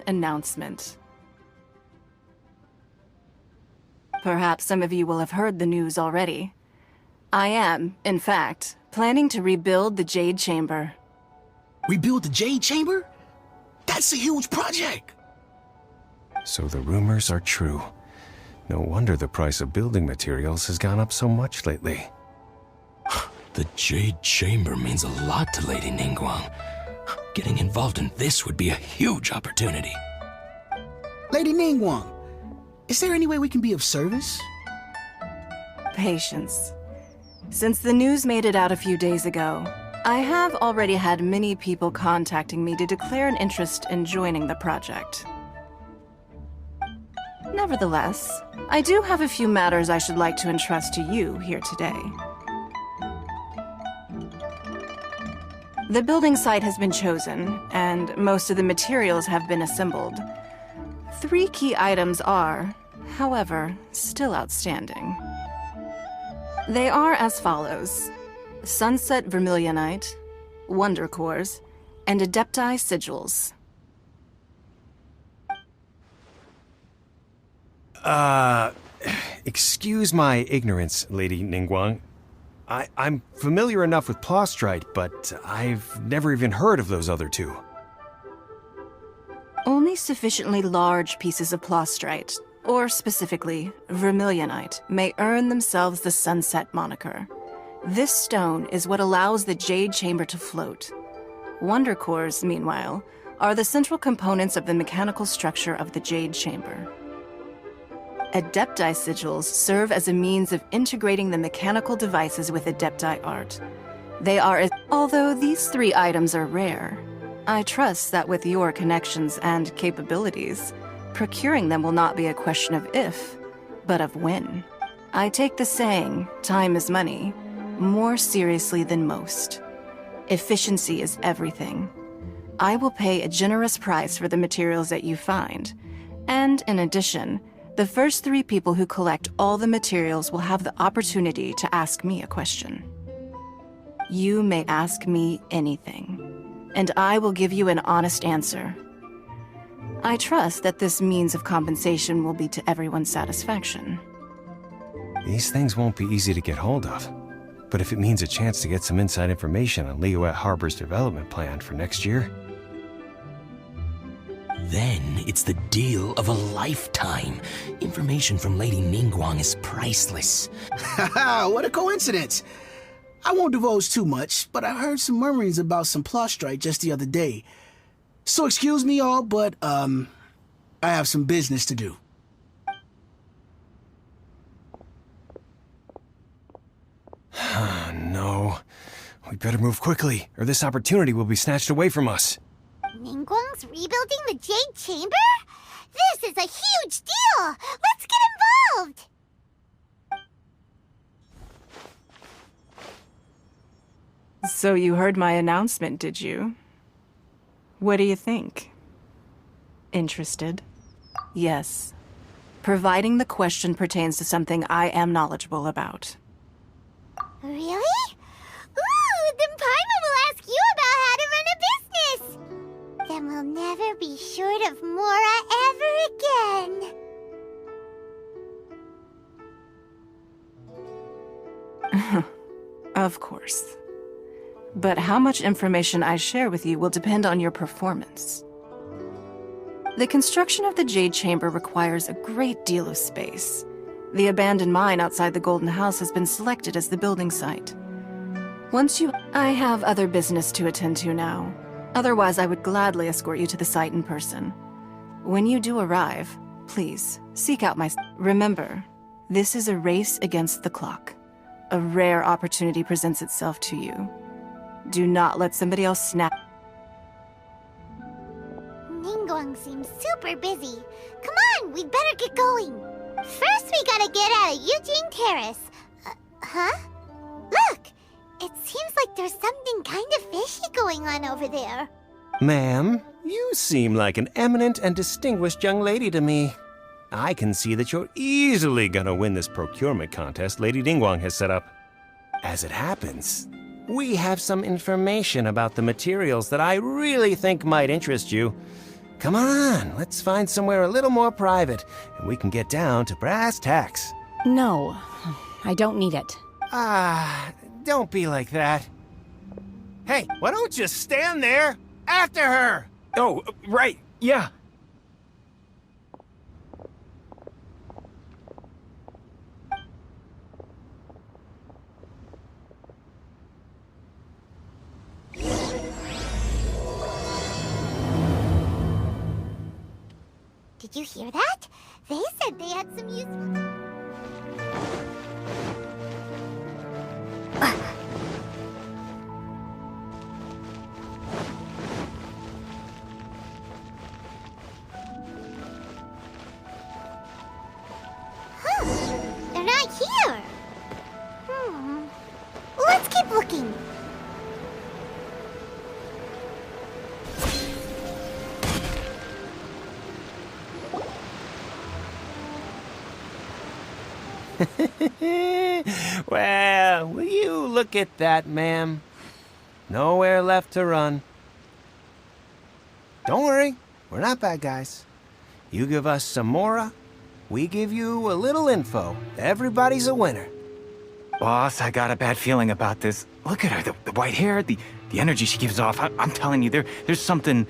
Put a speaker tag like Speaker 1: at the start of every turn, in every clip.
Speaker 1: announcement. Perhaps some of you will have heard the news already. I am, in fact, planning to rebuild the Jade Chamber.
Speaker 2: Rebuild the Jade Chamber? That's a huge project!
Speaker 3: So the rumors are true. No wonder the price of building materials has gone up so much lately.
Speaker 2: The Jade Chamber means a lot to Lady Ningguang. Getting involved in this would be a huge opportunity.
Speaker 4: Lady Ningguang, is there any way we can be of service?
Speaker 1: Patience. Since the news made it out a few days ago, I have already had many people contacting me to declare an interest in joining the project. Nevertheless, I do have a few matters I should like to entrust to you here today. The building site has been chosen, and most of the materials have been assembled. 3 key items are, however, still outstanding. They are as follows: Sunset Vermilionite, Wonder Cores, and Adepti Sigils.
Speaker 3: Excuse my ignorance, Lady Ningguang. I'm familiar enough with Plostrite, but I've never even heard of those other 2.
Speaker 1: Only sufficiently large pieces of Plostrite, or specifically Vermilionite, may earn themselves the Sunset moniker. This stone is what allows the Jade Chamber to float. Wonder Cores, meanwhile, are the central components of the mechanical structure of the Jade Chamber. Adepti Sigils serve as a means of integrating the mechanical devices with Adepti art. Although these 3 items are rare, I trust that with your connections and capabilities, procuring them will not be a question of if, but of when. I take the saying, time is money, more seriously than most. Efficiency is everything. I will pay a generous price for the materials that you find, and in addition, the first 3 people who collect all the materials will have the opportunity to ask me a question. You may ask me anything, and I will give you an honest answer. I trust that this means of compensation will be to everyone's satisfaction.
Speaker 3: These things won't be easy to get hold of, but if it means a chance to get some inside information on Liyuet Harbor's development plan for next year...
Speaker 2: Then it's the deal of a lifetime. Information from Lady Ningguang is priceless.
Speaker 4: Haha, what a coincidence! I won't divulge too much, but I heard some murmurings about some Plostrite just the other day. So excuse me all, but, I have some business to do.
Speaker 3: No. We better move quickly, or this opportunity will be snatched away from us.
Speaker 5: Ningguang's rebuilding the Jade Chamber? This is a huge deal! Let's get involved!
Speaker 1: So you heard my announcement, did you? What do you think? Interested? Yes. Providing the question pertains to something I am knowledgeable about.
Speaker 5: Really? Ooh, then Paimon will ask you about how to run a business! Then we'll never be short of Mora ever again.
Speaker 1: Of course. But how much information I share with you will depend on your performance. The construction of the Jade Chamber requires a great deal of space. The abandoned mine outside the Golden House has been selected as the building site. I have other business to attend to now. Otherwise, I would gladly escort you to the site in person. When you do arrive, please, seek out my... Remember, this is a race against the clock. A rare opportunity presents itself to you. Do not let somebody else snap...
Speaker 5: Ningguang seems super busy. Come on, we'd better get going. First, we gotta get out of Eugene Terrace. Huh? Look! It seems like there's something kind of fishy going on over there.
Speaker 3: Ma'am, you seem like an eminent and distinguished young lady to me. I can see that you're easily gonna win this procurement contest Lady Ningguang has set up. As it happens, we have some information about the materials that I really think might interest you. Come on, let's find somewhere a little more private, and we can get down to brass tacks.
Speaker 6: No, I don't need it.
Speaker 3: Don't be like that. Hey, why don't you stand there? After her!
Speaker 7: Oh, right, yeah.
Speaker 5: Did you hear that? They said they had some useful... They're not here. Let's keep looking.
Speaker 3: Well, will you look at that, ma'am? Nowhere left to run. Don't worry, we're not bad guys. You give us some mora, we give you a little info. Everybody's a winner.
Speaker 7: Boss, I got a bad feeling about this. Look at her, the white hair, the energy she gives off. I'm telling you, there's something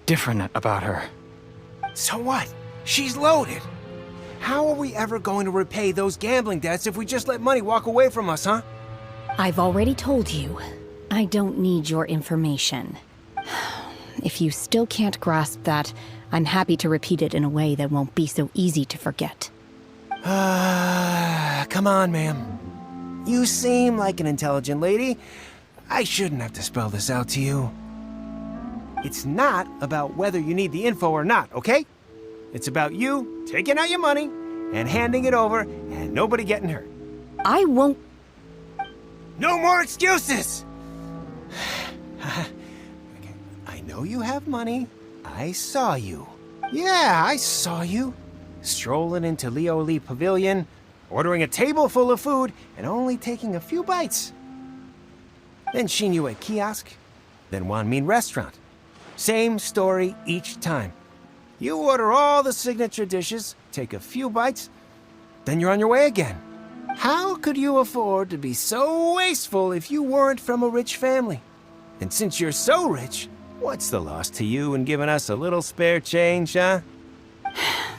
Speaker 7: different about her.
Speaker 3: So what? She's loaded. How are we ever going to repay those gambling debts if we just let money walk away from us, huh?
Speaker 6: I've already told you, I don't need your information. If you still can't grasp that, I'm happy to repeat it in a way that won't be so easy to forget.
Speaker 3: Come on, ma'am. You seem like an intelligent lady. I shouldn't have to spell this out to you. It's not about whether you need the info or not, okay? It's about you taking out your money and handing it over and nobody getting hurt.
Speaker 6: I won't...
Speaker 3: No more excuses! Okay, I know you have money. I saw you. Yeah, I saw you. Strolling into Leo Lee Pavilion, ordering a table full of food, and only taking a few bites. Then Shinyu at kiosk, then Wanmin restaurant. Same story each time. You order all the signature dishes, take a few bites, then you're on your way again. How could you afford to be so wasteful if you weren't from a rich family? And since you're so rich, what's the loss to you in giving us a little spare change, huh?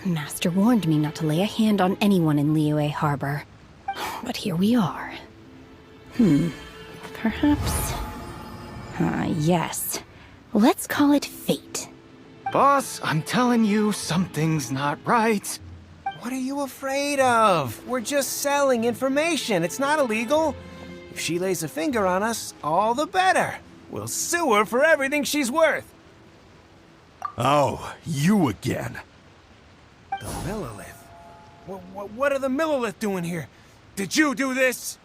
Speaker 6: Master warned me not to lay a hand on anyone in Liyue Harbor. But here we are. Perhaps... yes. Let's call it fate.
Speaker 7: Boss, I'm telling you, something's not right.
Speaker 3: What are you afraid of? We're just selling information. It's not illegal. If she lays a finger on us, all the better. We'll sue her for everything she's worth.
Speaker 8: Oh, you again.
Speaker 3: The Millilith? What are the Millilith doing here? Did you do this?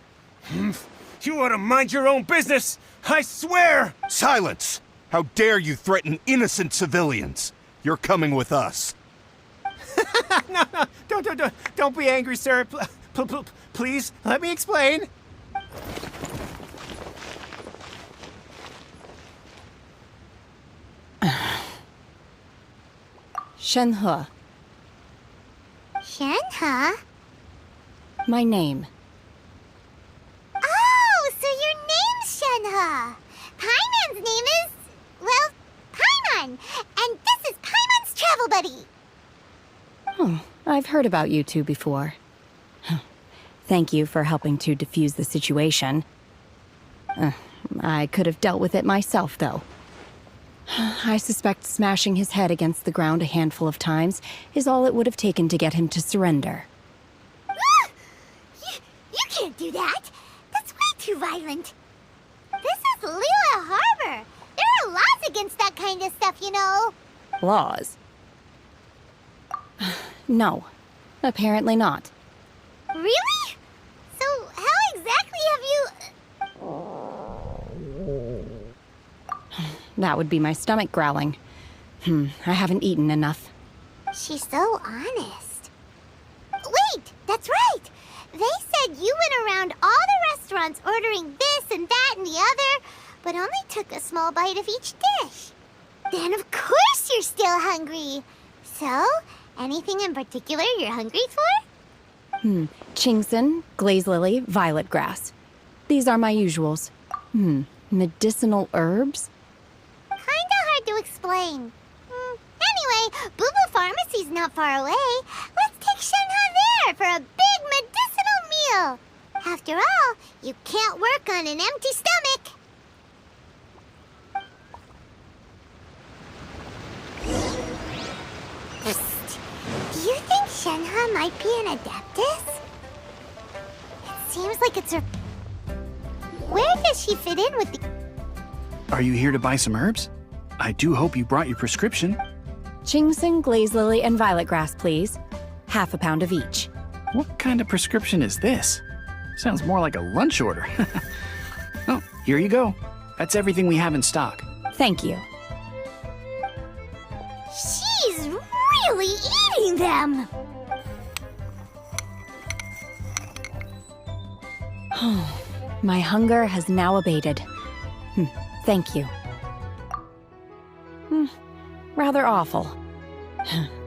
Speaker 3: You ought to mind your own business. I swear!
Speaker 8: Silence! How dare you threaten innocent civilians? You're coming with us.
Speaker 3: No, don't be angry, sir. Please, let me explain.
Speaker 6: Shenhe.
Speaker 5: Shenhe?
Speaker 6: My name.
Speaker 5: Oh, so your name's Shenhe. Paimon's name is... well, Paimon. And this is Paimon's travel buddy.
Speaker 6: Oh, I've heard about you two before. Thank you for helping to defuse the situation. I could have dealt with it myself, though. I suspect smashing his head against the ground a handful of times is all it would have taken to get him to surrender.
Speaker 5: You can't do that. That's way too violent. This is Liyue Harbor. There are laws against that kind of stuff, you know.
Speaker 6: Laws? No, apparently not.
Speaker 5: Really? So how exactly have you...
Speaker 6: That would be my stomach growling. I haven't eaten enough.
Speaker 5: She's so honest. Wait, that's right. They said you went around all the restaurants ordering this and that and the other, but only took a small bite of each dish. Then of course you're still hungry. So, anything in particular you're hungry for?
Speaker 6: Chingson, glaze lily, violet grass. These are my usuals. Medicinal herbs?
Speaker 5: Kinda hard to explain. Anyway, Boo Boo Pharmacy's not far away. Let's take Shenhe there for a big medicinal meal. After all, you can't work on an empty stomach. Psst. Do you think Shenhe might be an Adeptus? It seems like it's her... Where does she fit in with the...
Speaker 9: Are you here to buy some herbs? I do hope you brought your prescription.
Speaker 6: Chingson, glaze lily, and violet grass, please. Half a pound of each.
Speaker 9: What kind of prescription is this? Sounds more like a lunch order. Oh, here you go. That's everything we have in stock.
Speaker 6: Thank you.
Speaker 5: She's really eating them!
Speaker 6: My hunger has now abated. Thank you. Rather awful.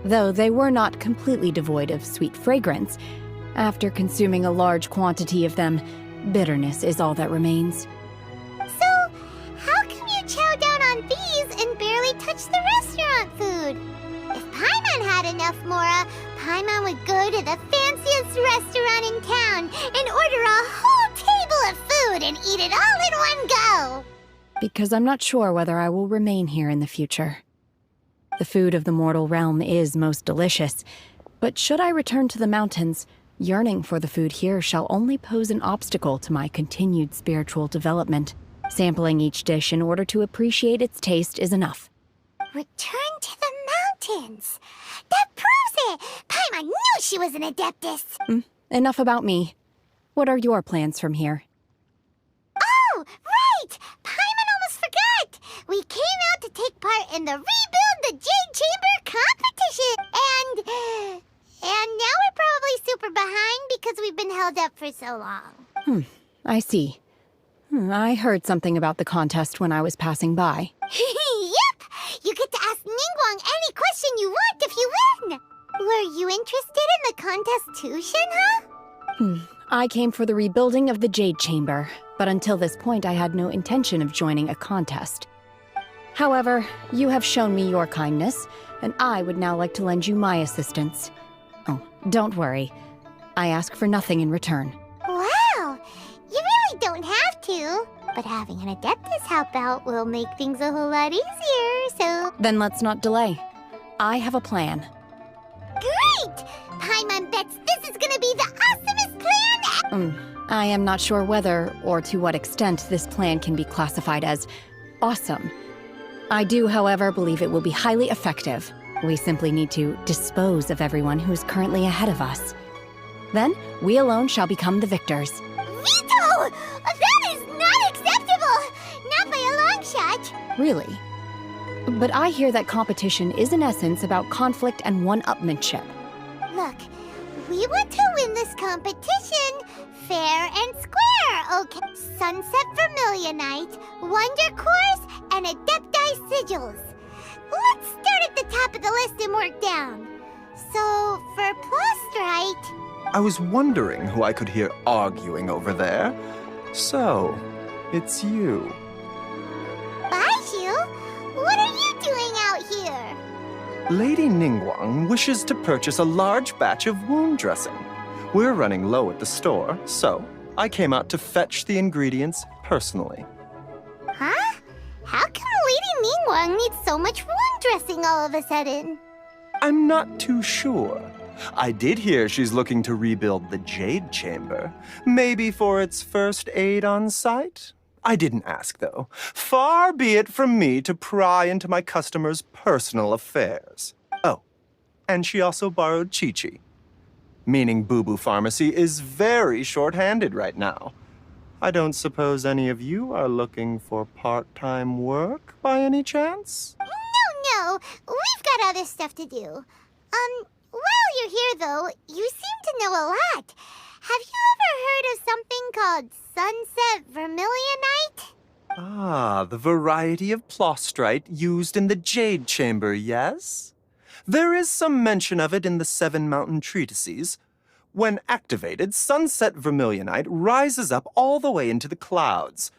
Speaker 6: Though they were not completely devoid of sweet fragrance, after consuming a large quantity of them, bitterness is all that remains.
Speaker 5: So, how come you chow down on these and barely touch the restaurant food? If Paimon had enough Mora, Paimon would go to the fanciest restaurant in town and order a whole table of food and eat it all in one go!
Speaker 6: Because I'm not sure whether I will remain here in the future. The food of the mortal realm is most delicious, but should I return to the mountains, yearning for the food here shall only pose an obstacle to my continued spiritual development. Sampling each dish in order to appreciate its taste is enough.
Speaker 5: Return to the mountains! That proves it! Paimon knew she was an Adeptus!
Speaker 6: Enough about me. What are your plans from here?
Speaker 5: Oh, right! Paimon almost forgot! We came out to take part in the Rebuild the Jade Chamber competition! And now we're probably super behind because we've been held up for so long.
Speaker 6: I see. I heard something about the contest when I was passing by.
Speaker 5: Yep! You get to ask Ningguang any question you want if you win! Were you interested in the contest too, Shenhe?
Speaker 6: I came for the rebuilding of the Jade Chamber, but until this point I had no intention of joining a contest. However, you have shown me your kindness, and I would now like to lend you my assistance. Oh, don't worry. I ask for nothing in return.
Speaker 5: Wow! You really don't have to. But having an Adeptus help out will make things a whole lot easier, so...
Speaker 6: Then let's not delay. I have a plan.
Speaker 5: Great! Paimon bets this is gonna be the awesomest plan
Speaker 6: I am not sure whether or to what extent this plan can be classified as awesome. I do, however, believe it will be highly effective. We simply need to dispose of everyone who's currently ahead of us. Then, we alone shall become the victors.
Speaker 5: Veto! That is not acceptable! Not by a long shot!
Speaker 6: Really? But I hear that competition is in essence about conflict and one-upmanship.
Speaker 5: Look, we want to win this competition fair and square, okay? Sunset Vermilionite, Wonder Cores, and Adepti Sigils. Let's start at the top of the list and work down. So, for Plustrite...
Speaker 10: I was wondering who I could hear arguing over there. So, it's you.
Speaker 5: Baizhu? What are you doing out here?
Speaker 10: Lady Ningguang wishes to purchase a large batch of wound dressing. We're running low at the store, so I came out to fetch the ingredients personally.
Speaker 5: Huh? How come Lady Ningguang needs so much wound dressing all of a sudden?
Speaker 10: I'm not too sure. I did hear she's looking to rebuild the Jade Chamber. Maybe for its first aid on site? I didn't ask, though. Far be it from me to pry into my customers' personal affairs. Oh, and she also borrowed Chi-Chi. Meaning Boo Boo Pharmacy is very short-handed right now. I don't suppose any of you are looking for part-time work by any chance?
Speaker 5: No, we've got other stuff to do. While you're here, though, you seem to know a lot. Have you ever heard of something called Sunset Vermilionite?
Speaker 10: Ah, the variety of plostrite used in the Jade Chamber, yes? There is some mention of it in the Seven Mountain Treatises. When activated, sunset vermilionite rises up all the way into the clouds.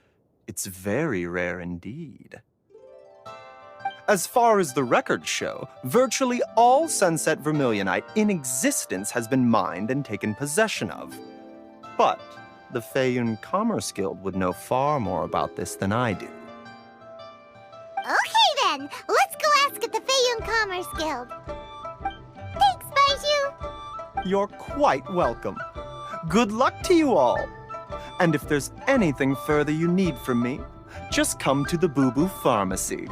Speaker 10: It's very rare indeed. As far as the records show, virtually all sunset vermilionite in existence has been mined and taken possession of. But the Feiyun Commerce Guild would know far more about this than I do.
Speaker 5: Okay then, let's go ask at the Feiyun Commerce Guild. Thanks, Baiju.
Speaker 10: You're quite welcome. Good luck to you all. And if there's anything further you need from me, just come to the Boo Boo Pharmacy.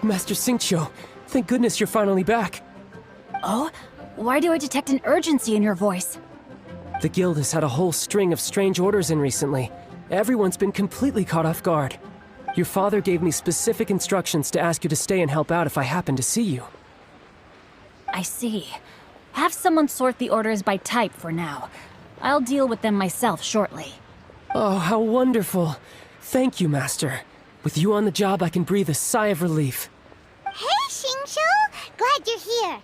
Speaker 11: Master Xingqiu, thank goodness you're finally back.
Speaker 6: Oh? Why do I detect an urgency in your voice?
Speaker 11: The guild has had a whole string of strange orders in recently. Everyone's been completely caught off guard. Your father gave me specific instructions to ask you to stay and help out if I happen to see you.
Speaker 6: I see. Have someone sort the orders by type for now. I'll deal with them myself shortly.
Speaker 11: Oh, how wonderful. Thank you, Master. With you on the job, I can breathe a sigh of relief.
Speaker 5: Hey, Xingqiu! Glad you're here.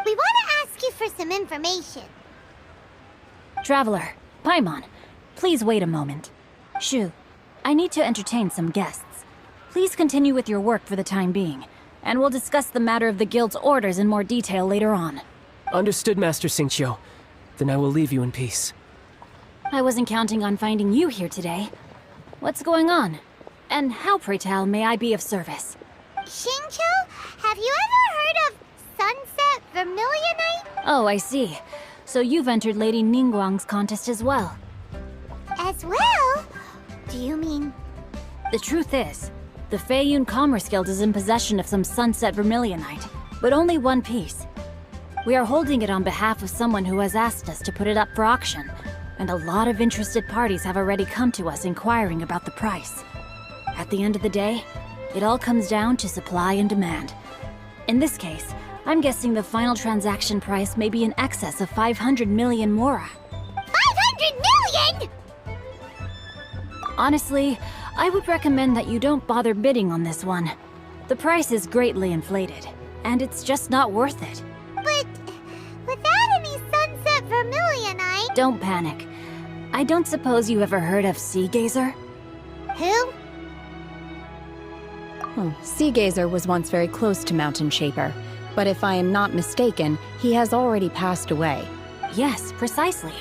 Speaker 5: We want to ask you for some information.
Speaker 6: Traveler, Paimon, please wait a moment. Shu, I need to entertain some guests. Please continue with your work for the time being, and we'll discuss the matter of the guild's orders in more detail later on.
Speaker 11: Understood, Master Xingqiu. Then I will leave you in peace.
Speaker 6: I wasn't counting on finding you here today. What's going on? And how, pray tell, may I be of service?
Speaker 5: Xingqiu, have you ever heard of sunset vermilionite?
Speaker 6: Oh, I see. So you've entered Lady Ningguang's contest as well.
Speaker 5: As well? Do you mean...
Speaker 6: The truth is, the Feiyun Commerce Guild is in possession of some sunset vermilionite, but only one piece. We are holding it on behalf of someone who has asked us to put it up for auction, and a lot of interested parties have already come to us inquiring about the price. At the end of the day, it all comes down to supply and demand. In this case, I'm guessing the final transaction price may be in excess of 500 million mora.
Speaker 5: 500 million?!
Speaker 6: Honestly, I would recommend that you don't bother bidding on this one. The price is greatly inflated, and it's just not worth it.
Speaker 5: But without any sunset vermilionite...
Speaker 6: Don't panic. I don't suppose you ever heard of Sea Gazer?
Speaker 5: Who?
Speaker 6: Sea Gazer was once very close to Mountain Shaper, but if I am not mistaken, he has already passed away. Yes, precisely.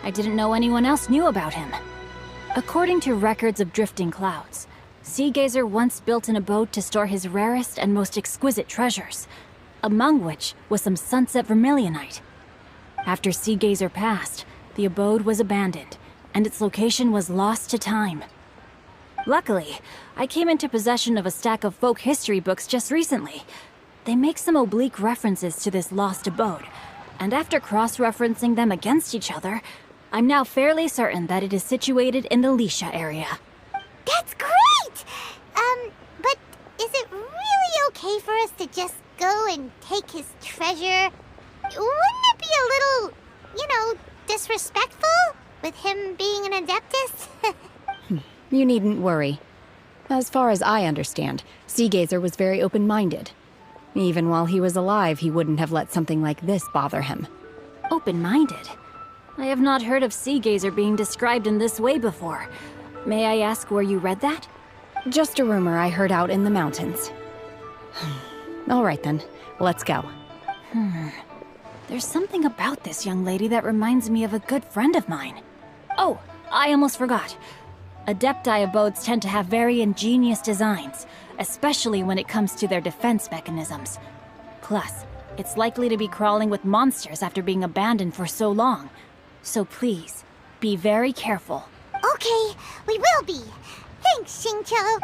Speaker 6: I didn't know anyone else knew about him. According to records of drifting clouds, Sea Gazer once built an abode to store his rarest and most exquisite treasures, among which was some sunset vermilionite. After Sea Gazer passed, the abode was abandoned, and its location was lost to time. Luckily, I came into possession of a stack of folk history books just recently. They make some oblique references to this lost abode, and after cross-referencing them against each other, I'm now fairly certain that it is situated in the Lisha area.
Speaker 5: That's great! But is it really okay for us to just go and take his treasure? Wouldn't it be a little, disrespectful? With him being an Adeptus?
Speaker 6: You needn't worry. As far as I understand, Sea Gazer was very open-minded. Even while he was alive, he wouldn't have let something like this bother him. Open-minded? I have not heard of Sea Gazer being described in this way before. May I ask where you read that? Just a rumor I heard out in the mountains. All right then, let's go. There's something about this young lady that reminds me of a good friend of mine. Oh, I almost forgot. Adepti abodes tend to have very ingenious designs, especially when it comes to their defense mechanisms.
Speaker 12: Plus, it's likely to be crawling with monsters after being abandoned for so long. So please, be very careful.
Speaker 5: Okay, we will be. Thanks, Xingqiu.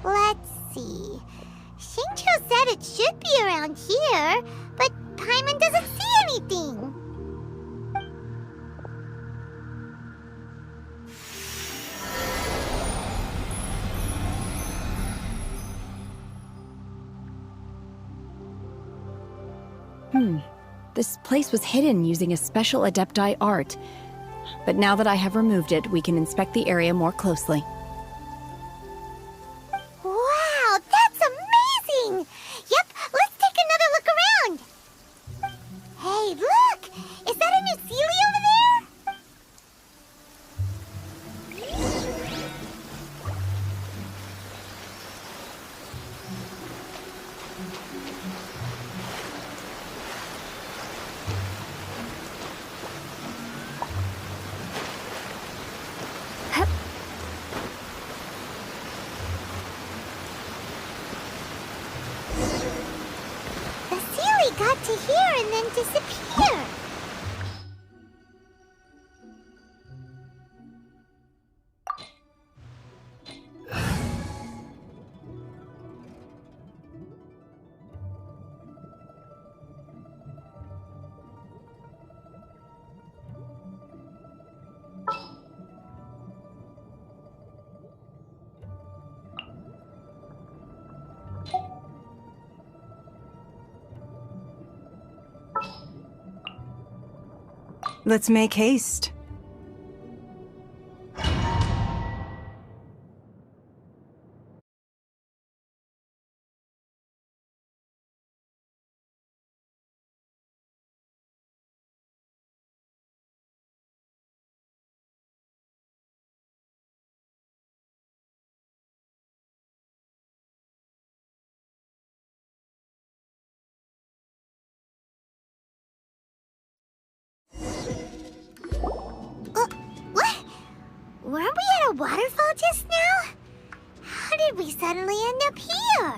Speaker 5: Let's see. Xingqiu said it should be around here, but Paimon doesn't see anything.
Speaker 6: This place was hidden using a special Adepti art. But now that I have removed it, we can inspect the area more closely.
Speaker 5: Wow, that's amazing! Yep, let's take another look around. Hey, look! Is that a new Sealy over there? The Sealy got to here and then disappeared.
Speaker 1: Let's make haste.
Speaker 5: What? Weren't we at a waterfall just now? How did we suddenly end up here?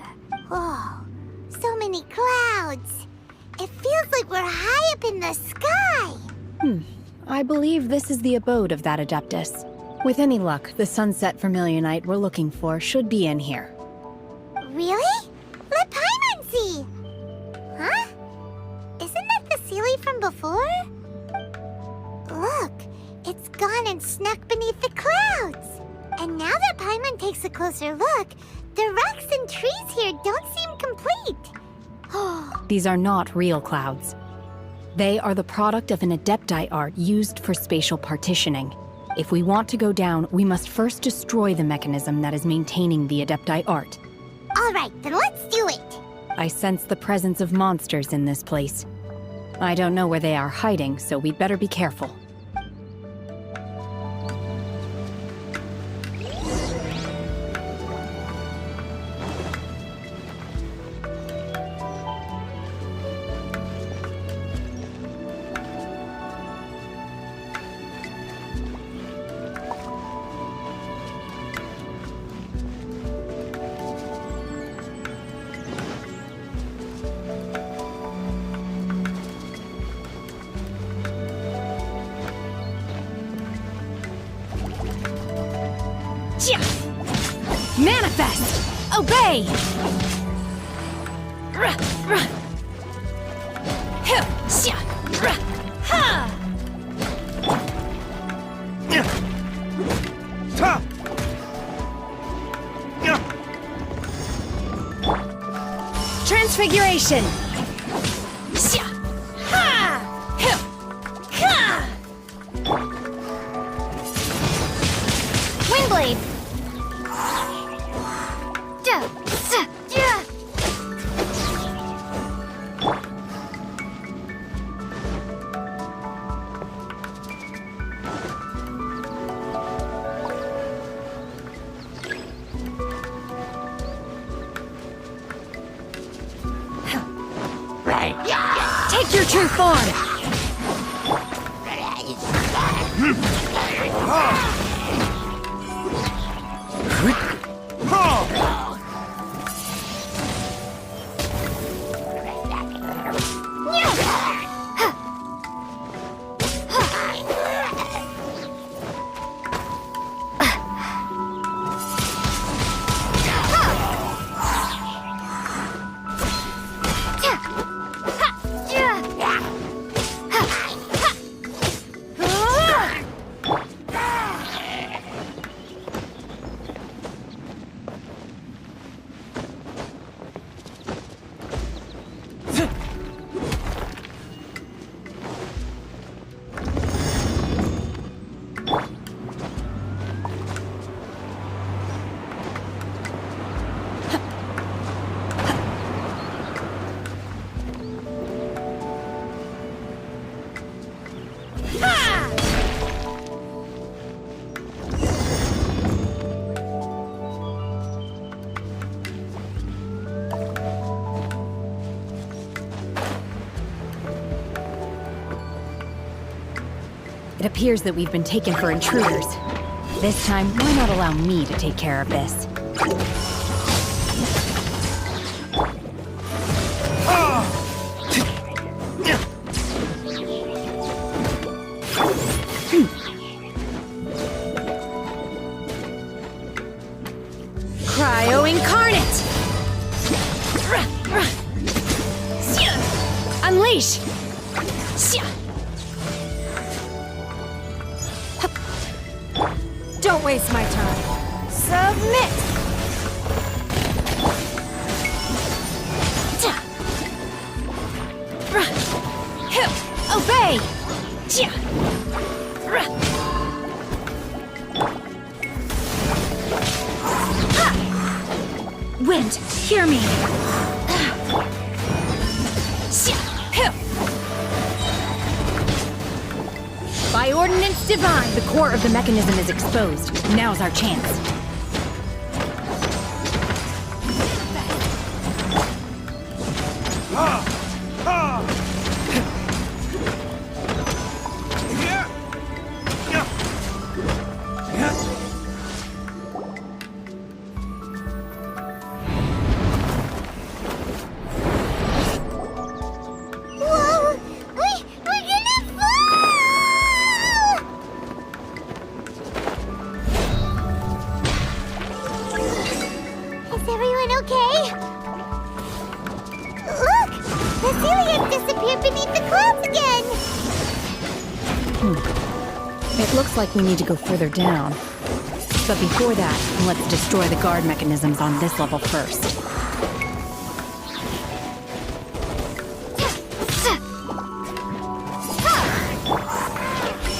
Speaker 5: Whoa, so many clouds. It feels like we're high up in the sky.
Speaker 6: I believe this is the abode of that Adeptus. With any luck, the sunset Vermilionite we're looking for should be in here.
Speaker 5: Really? Let Paimon see. Huh? Isn't that the Sealy from before? Look, it's gone and snuck beneath the clouds. And now that Paimon takes a closer look, the rocks and trees here don't seem complete.
Speaker 6: These are not real clouds. They are the product of an Adepti art used for spatial partitioning. If we want to go down, we must first destroy the mechanism that is maintaining the Adepti art.
Speaker 5: All right, then let's do it.
Speaker 6: I sense the presence of monsters in this place. I don't know where they are hiding, so we'd better be careful. Manifest! Obey! transfiguration!
Speaker 5: Windblade!
Speaker 6: Take your true form! It appears that we've been taken for intruders. This time, why not allow me to take care of this? Cryo Incarnate! Unleash! Don't waste my time. Submit! Obey! Wind, hear me! By Ordinance Divine, the core of the mechanism is exposed. Now's our chance. It looks like we need to go further down. But before that, let's destroy the guard mechanisms on this level first.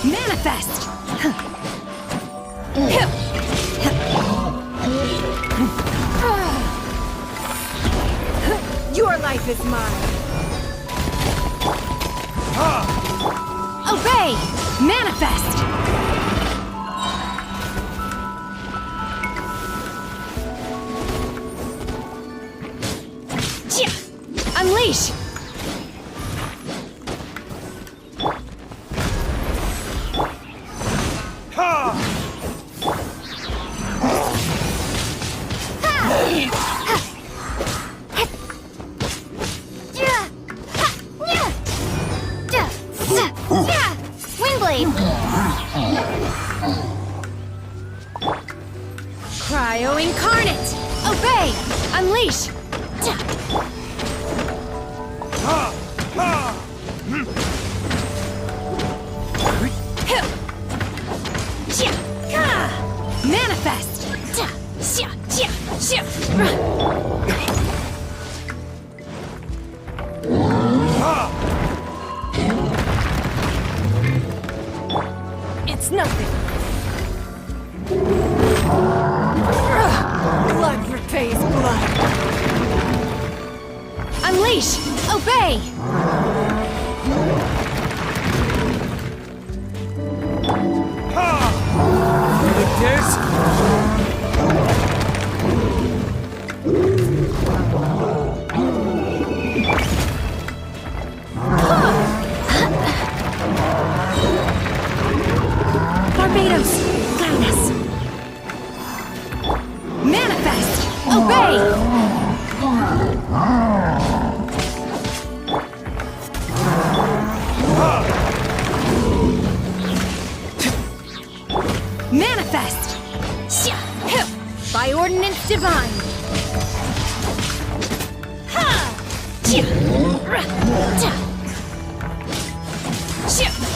Speaker 6: Manifest! Your life is mine! Obey! Manifest! Unleash! Cryo Incarnate! Obey! Unleash! Manifest!
Speaker 1: nothing. Blood repays blood.
Speaker 12: Unleash! Obey!
Speaker 6: Barbados, guide us. Manifest! Obey! Manifest! By ordinance divine!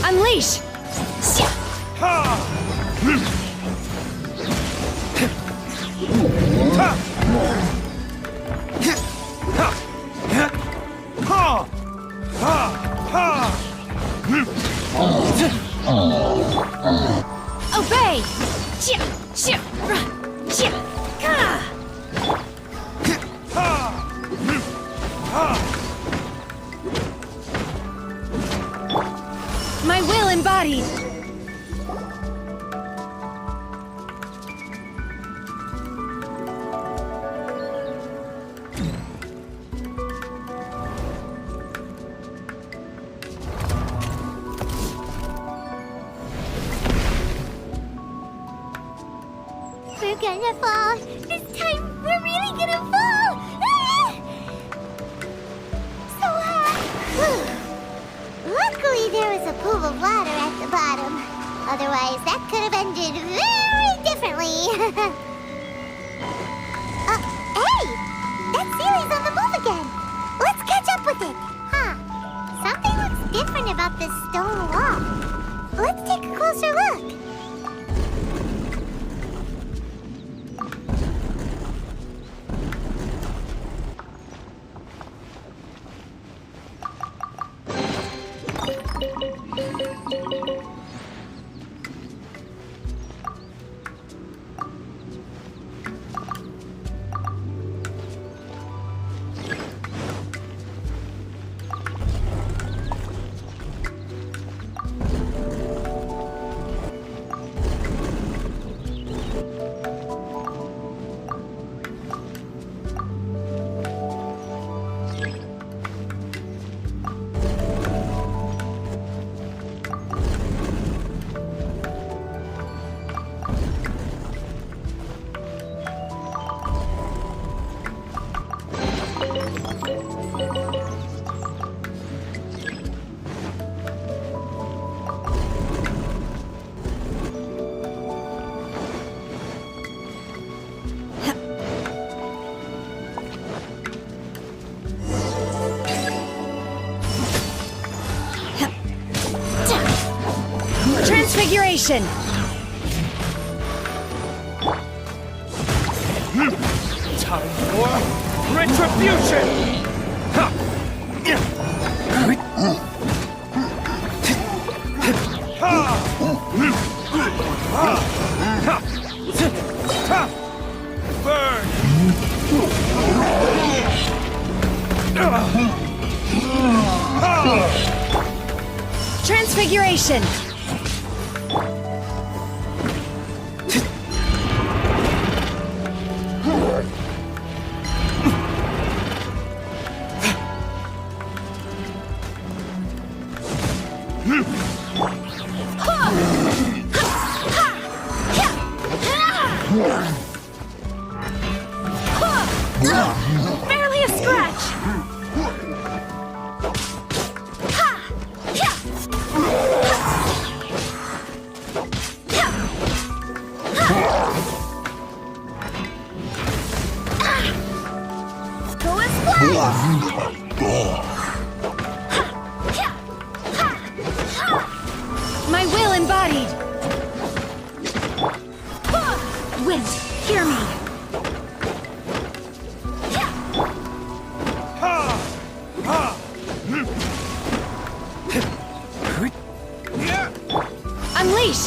Speaker 6: Unleash! Obey! My will embodied!
Speaker 5: We're gonna fall. This time, we're really gonna fall. Ah! So high. Luckily, there was a pool of water at the bottom. Otherwise, that could have ended very differently. Hey! That Sealy's on the move again. Let's catch up with it. Huh. Something looks different about this stone wall. Let's take a closer look.
Speaker 6: Transfiguration!
Speaker 2: Time for retribution! Burn!
Speaker 6: Transfiguration!
Speaker 12: Barely a scratch!
Speaker 5: Go and fly!
Speaker 6: My will embodied! Wind, hear me! Unleash!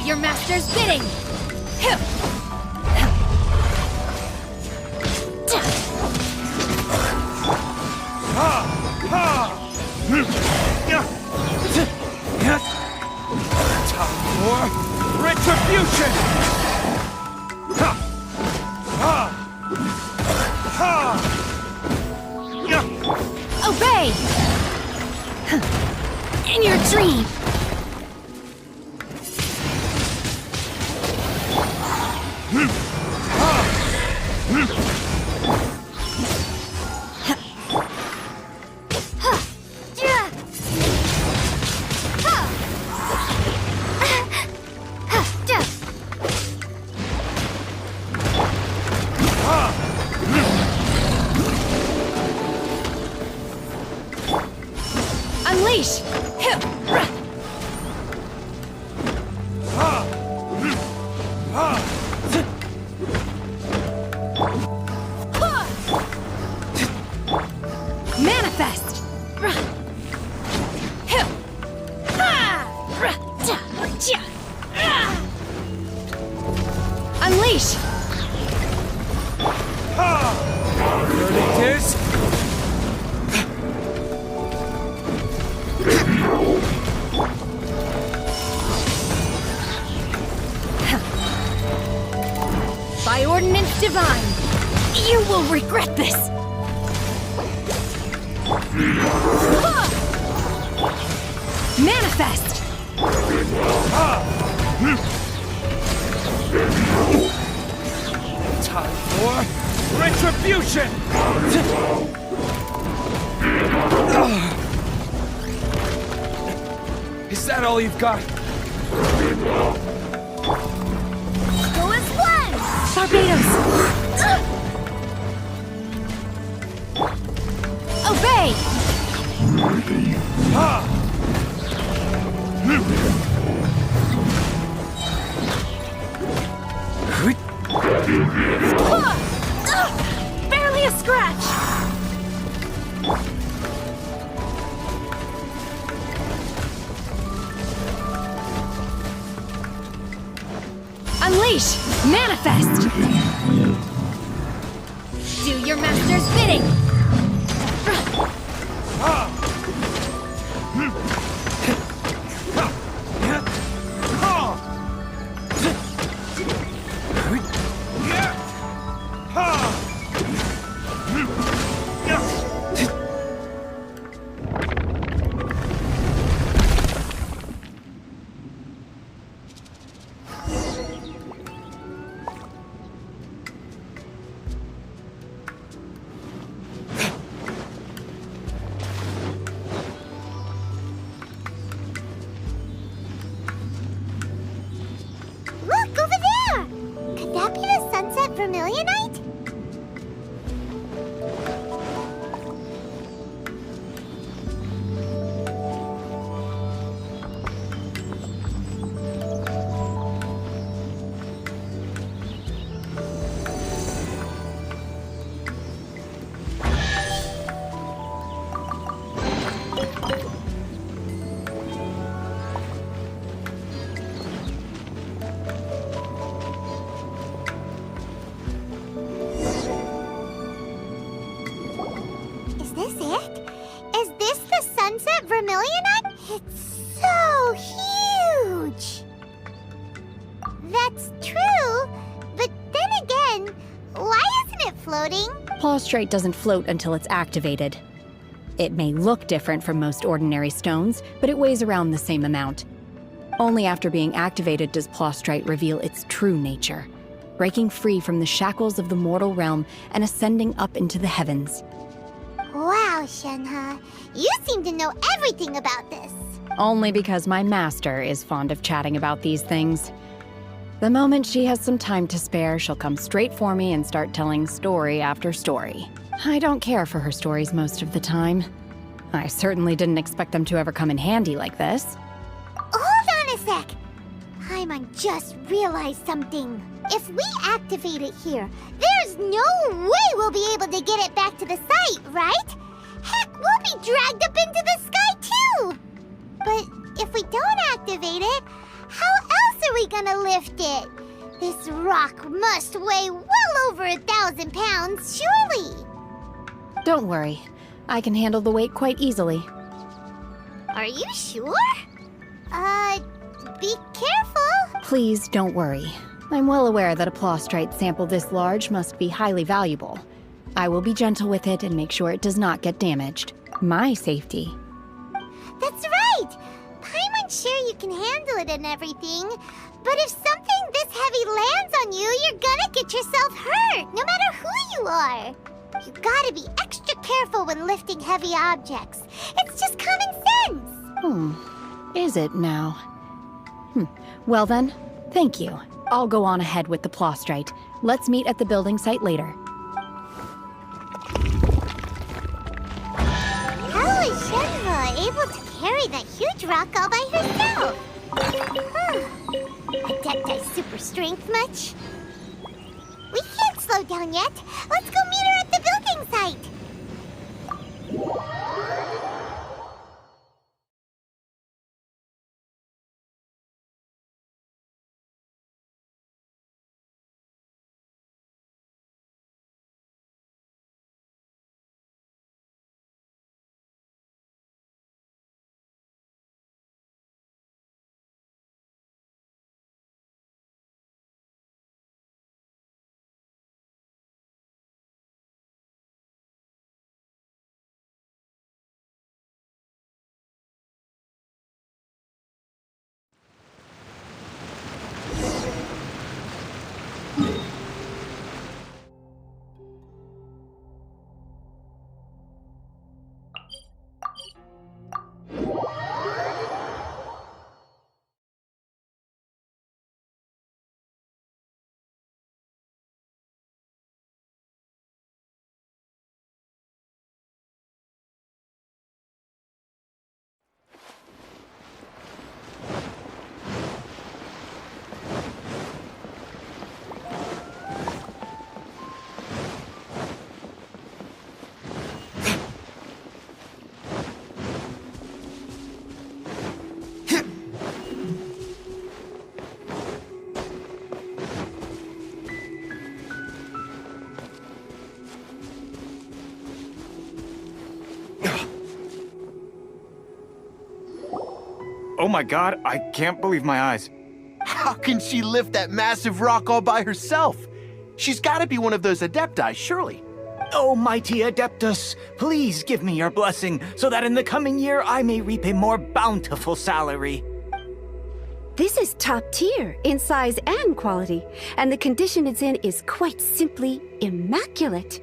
Speaker 12: your master's bidding!
Speaker 7: Time for retribution!
Speaker 12: Obey! In your dream! Unleash! Manifest! Unleash!
Speaker 7: Tears?
Speaker 12: By ordinance divine, you will regret this! Manifest!
Speaker 7: Time for retribution! Is that all you've got?
Speaker 12: Go as one! Barbados! Obey! Barely a scratch! Unleash! Manifest! Do your master's bidding!
Speaker 5: Look, over there! Could that be the sunset vermilionite? Is this it? Is this the sunset vermilionite? It's so huge! That's true, but then again, why isn't it floating?
Speaker 6: Plaustrite doesn't float until it's activated. It may look different from most ordinary stones, but it weighs around the same amount. Only after being activated does Plaustrite reveal its true nature, breaking free from the shackles of the mortal realm and ascending up into the heavens.
Speaker 5: Wow, Shenhe, you seem to know everything about this.
Speaker 6: Only because my master is fond of chatting about these things. The moment she has some time to spare, she'll come straight for me and start telling story after story. I don't care for her stories most of the time. I certainly didn't expect them to ever come in handy like this.
Speaker 5: Hold on a sec. Paimon just realized something. If we activate it here, there's no way we'll be able to get it back to the site, right? Heck, we'll be dragged up into the sky too! But if we don't activate it, how else are we gonna lift it? This rock must weigh well over 1,000 pounds, surely.
Speaker 6: Don't worry. I can handle the weight quite easily.
Speaker 5: Are you sure? Be careful.
Speaker 6: Please don't worry. I'm well aware that a plostrite sample this large must be highly valuable. I will be gentle with it and make sure it does not get damaged. My safety.
Speaker 5: That's right! Paimon's sure you can handle it and everything, but if something this heavy lands on you, you're gonna get yourself hurt, no matter who you are. You gotta be extra careful when lifting heavy objects. It's just common sense.
Speaker 6: Is it now? Well then, thank you. I'll go on ahead with the plostrite. Let's meet at the building site later.
Speaker 5: How is Shenhua able to carry that huge rock all by herself? Adepti super strength much? We can't slow down yet. Let's go meet her at the building site.
Speaker 7: Oh my god, I can't believe my eyes.
Speaker 8: How can she lift that massive rock all by herself? She's gotta be one of those Adepti, surely.
Speaker 7: Oh, mighty Adeptus, please give me your blessing so that in the coming year I may reap a more bountiful salary.
Speaker 13: This is top tier in size and quality, and the condition it's in is quite simply immaculate.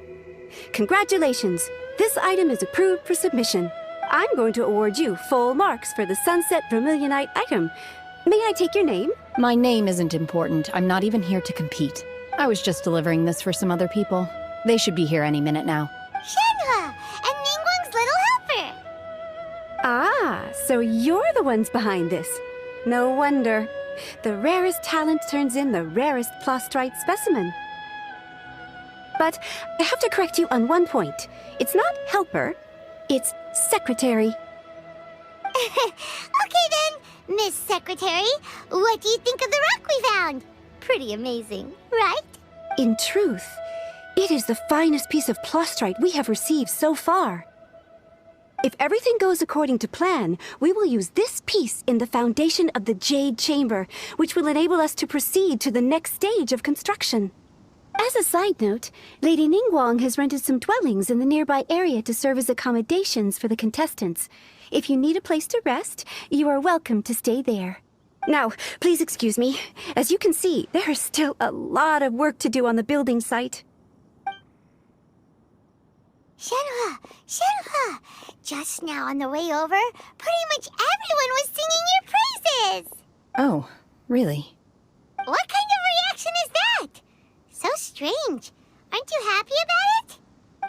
Speaker 13: Congratulations! This item is approved for submission. I'm going to award you full marks for the Sunset Vermilionite item. May I take your name?
Speaker 6: My name isn't important. I'm not even here to compete. I was just delivering this for some other people. They should be here any minute now.
Speaker 5: Shenhua and Ningguang's little helper.
Speaker 13: Ah, so you're the ones behind this. No wonder. The rarest talent turns in the rarest plostrite specimen. But I have to correct you on one point. It's not helper, it's secretary.
Speaker 5: Okay then, Miss Secretary, what do you think of the rock we found? Pretty amazing, right?
Speaker 13: In truth, it is the finest piece of plostrite we have received so far. If everything goes according to plan, we will use this piece in the foundation of the Jade Chamber, which will enable us to proceed to the next stage of construction. As a side note, Lady Ningguang has rented some dwellings in the nearby area to serve as accommodations for the contestants. If you need a place to rest, you are welcome to stay there. Now, please excuse me. As you can see, there is still a lot of work to do on the building site.
Speaker 5: Shenhua! Shenhua! Just now on the way over, pretty much everyone was singing your praises!
Speaker 6: Oh, really?
Speaker 5: What kind of reaction is that? So strange. Aren't you happy about it?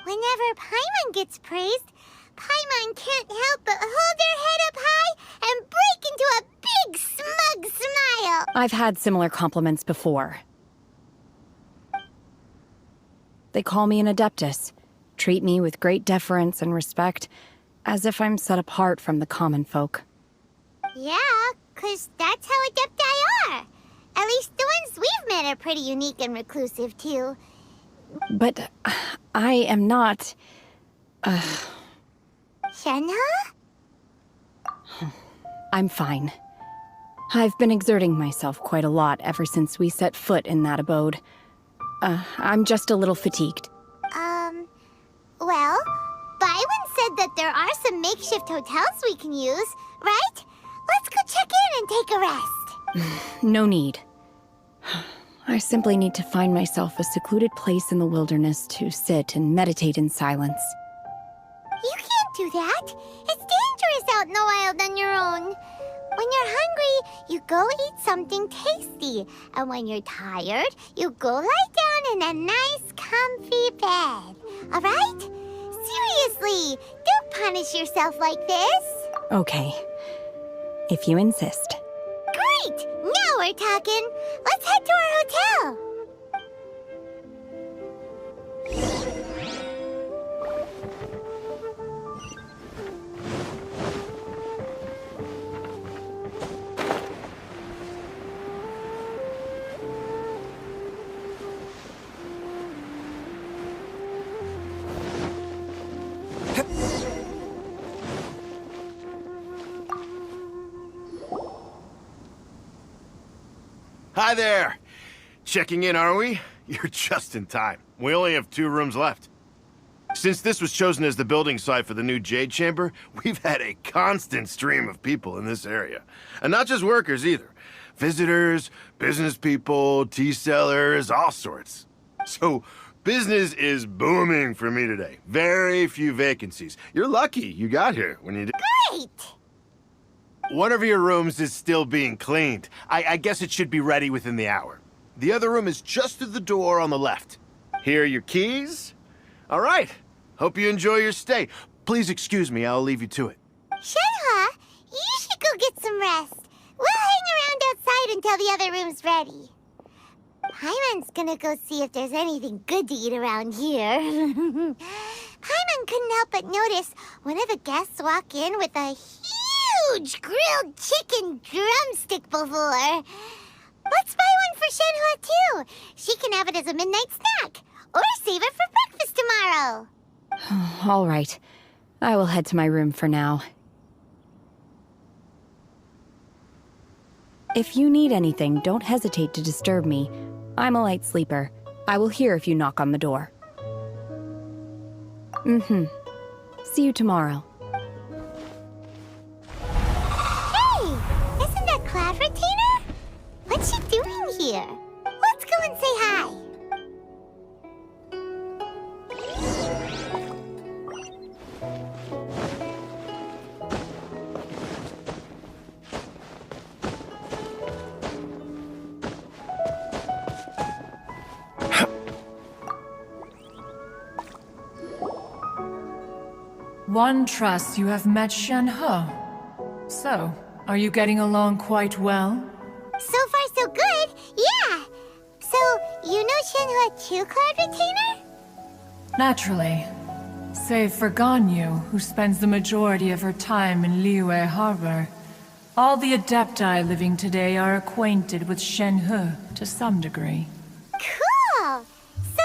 Speaker 5: Whenever Paimon gets praised, Paimon can't help but hold their head up high and break into a big smug smile.
Speaker 6: I've had similar compliments before. They call me an Adeptus, treat me with great deference and respect, as if I'm set apart from the common folk.
Speaker 5: Yeah, 'cause that's how Adepti are. At least the ones we've met are pretty unique and reclusive, too.
Speaker 6: But I am not...
Speaker 5: Shenhe?
Speaker 6: I'm fine. I've been exerting myself quite a lot ever since we set foot in that abode. I'm just a little fatigued.
Speaker 5: Well, Byron said that there are some makeshift hotels we can use, right? Let's go check in and take a rest.
Speaker 6: No need. I simply need to find myself a secluded place in the wilderness to sit and meditate in silence.
Speaker 5: You can't do that. It's dangerous out in the wild on your own. When you're hungry, you go eat something tasty. And when you're tired, you go lie down in a nice, comfy bed. All right? Seriously, don't punish yourself like this.
Speaker 6: Okay. If you insist.
Speaker 5: Great! Now we're talking. Let's head to our hotel.
Speaker 8: Hi there! Checking in, are we? You're just in time. We only have 2 rooms left. Since this was chosen as the building site for the new Jade Chamber, we've had a constant stream of people in this area. And not just workers either. Visitors, business people, tea sellers, all sorts. So, business is booming for me today. Very few vacancies. You're lucky you got here when you did.
Speaker 5: Great!
Speaker 8: One of your rooms is still being cleaned. I guess it should be ready within the hour. The other room is just through the door on the left. Here are your keys. All right. Hope you enjoy your stay. Please excuse me, I'll leave you to it.
Speaker 5: Shenhe, you should go get some rest. We'll hang around outside until the other room's ready. Paimon's gonna go see if there's anything good to eat around here. Paimon couldn't help but notice one of the guests walk in with a huge grilled chicken drumstick before. Let's buy one for Shenhe too. She can have it as a midnight snack. Or save it for breakfast tomorrow.
Speaker 6: All right. I will head to my room for now. If you need anything, don't hesitate to disturb me. I'm a light sleeper. I will hear if you knock on the door. See you tomorrow.
Speaker 5: Hey! Isn't that Cloud Retainer? What's she doing here? Let's go and say hi.
Speaker 14: One trusts you have met Shenhe. So, are you getting along quite well?
Speaker 5: So far, so good. Yeah. So, you know Shenhe too, Cloud Retainer?
Speaker 14: Naturally. Save for Ganyu, who spends the majority of her time in Liyue Harbor. All the Adepti living today are acquainted with Shenhe to some degree.
Speaker 5: Cool. So,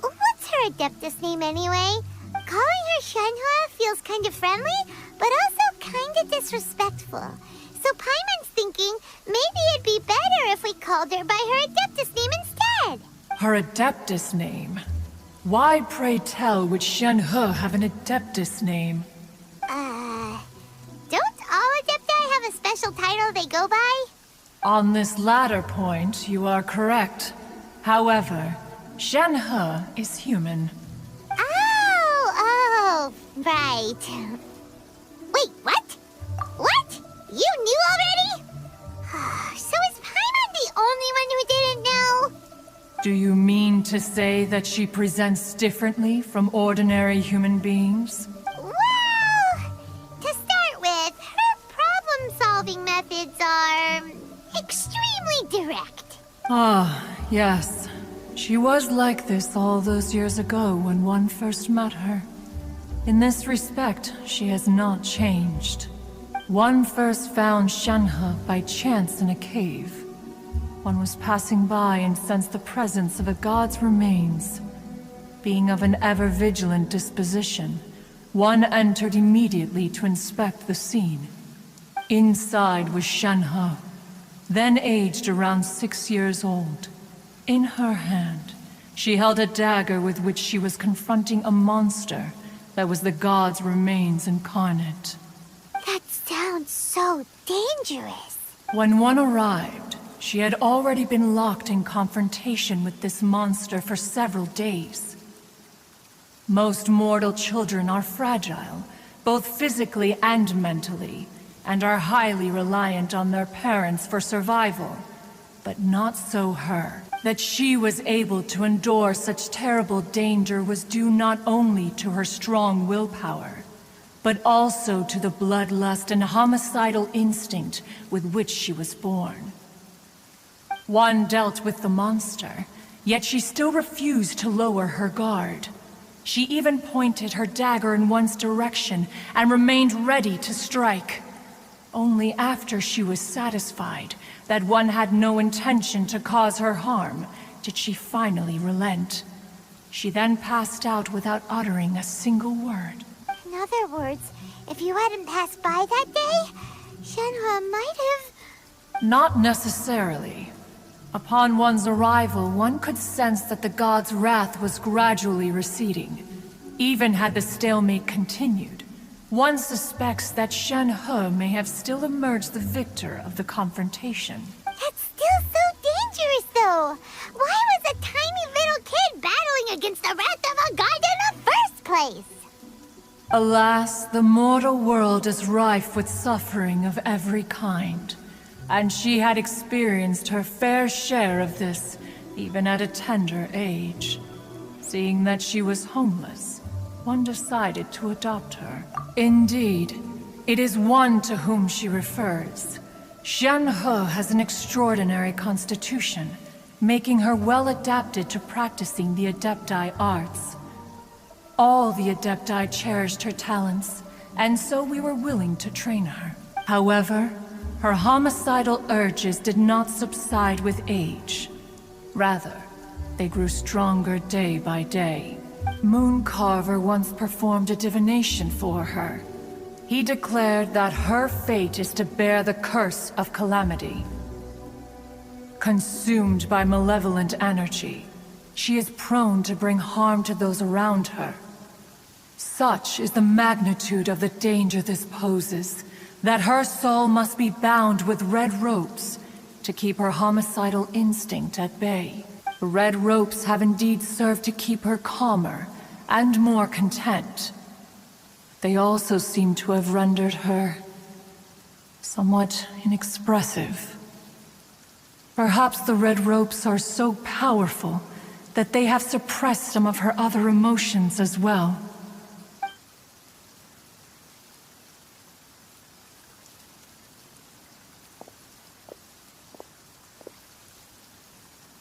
Speaker 5: what's her Adeptus name anyway? Calling her Shenhe feels kind of friendly, but also kind of disrespectful. So Paimon's thinking maybe it'd be better if we called her by her Adeptus name instead.
Speaker 14: Her Adeptus name? Why, pray tell, would Shenhe have an Adeptus name?
Speaker 5: Don't all Adepti have a special title they go by?
Speaker 14: On this latter point, you are correct. However, Shenhe is human.
Speaker 5: Oh, right. Wait, what? What? You knew already? So is Paimon the only one who didn't know?
Speaker 14: Do you mean to say that she presents differently from ordinary human beings?
Speaker 5: Well, to start with, her problem-solving methods are extremely direct.
Speaker 14: Ah, yes. She was like this all those years ago when one first met her. In this respect, she has not changed. One first found Shenhe by chance in a cave. One was passing by and sensed the presence of a god's remains. Being of an ever-vigilant disposition, one entered immediately to inspect the scene. Inside was Shen-He, then aged around 6 years old. In her hand, she held a dagger with which she was confronting a monster that was the god's remains incarnate.
Speaker 5: That sounds so dangerous.
Speaker 14: When one arrived, she had already been locked in confrontation with this monster for several days. Most mortal children are fragile, both physically and mentally, and are highly reliant on their parents for survival. But not so her. That she was able to endure such terrible danger was due not only to her strong willpower, but also to the bloodlust and homicidal instinct with which she was born. One dealt with the monster, yet she still refused to lower her guard. She even pointed her dagger in one's direction and remained ready to strike. Only after she was satisfied that one had no intention to cause her harm did she finally relent. She then passed out without uttering a single word.
Speaker 5: In other words, if you hadn't passed by that day, Shen-He might have...
Speaker 14: Not necessarily. Upon one's arrival, one could sense that the god's wrath was gradually receding. Even had the stalemate continued, one suspects that Shen-He may have still emerged the victor of the confrontation.
Speaker 5: That's still so dangerous, though. Why was a tiny little kid battling against the wrath of a god in the first place?
Speaker 14: Alas, the mortal world is rife with suffering of every kind. And she had experienced her fair share of this, even at a tender age. Seeing that she was homeless, one decided to adopt her. Indeed, it is one to whom she refers. Shen-He has an extraordinary constitution, making her well adapted to practicing the Adepti arts. All the Adepti cherished her talents, and so we were willing to train her. However, her homicidal urges did not subside with age. Rather, they grew stronger day by day. Mooncarver once performed a divination for her. He declared that her fate is to bear the curse of calamity. Consumed by malevolent energy, she is prone to bring harm to those around her. Such is the magnitude of the danger this poses, that her soul must be bound with red ropes to keep her homicidal instinct at bay. The red ropes have indeed served to keep her calmer and more content. They also seem to have rendered her somewhat inexpressive. Perhaps the red ropes are so powerful that they have suppressed some of her other emotions as well.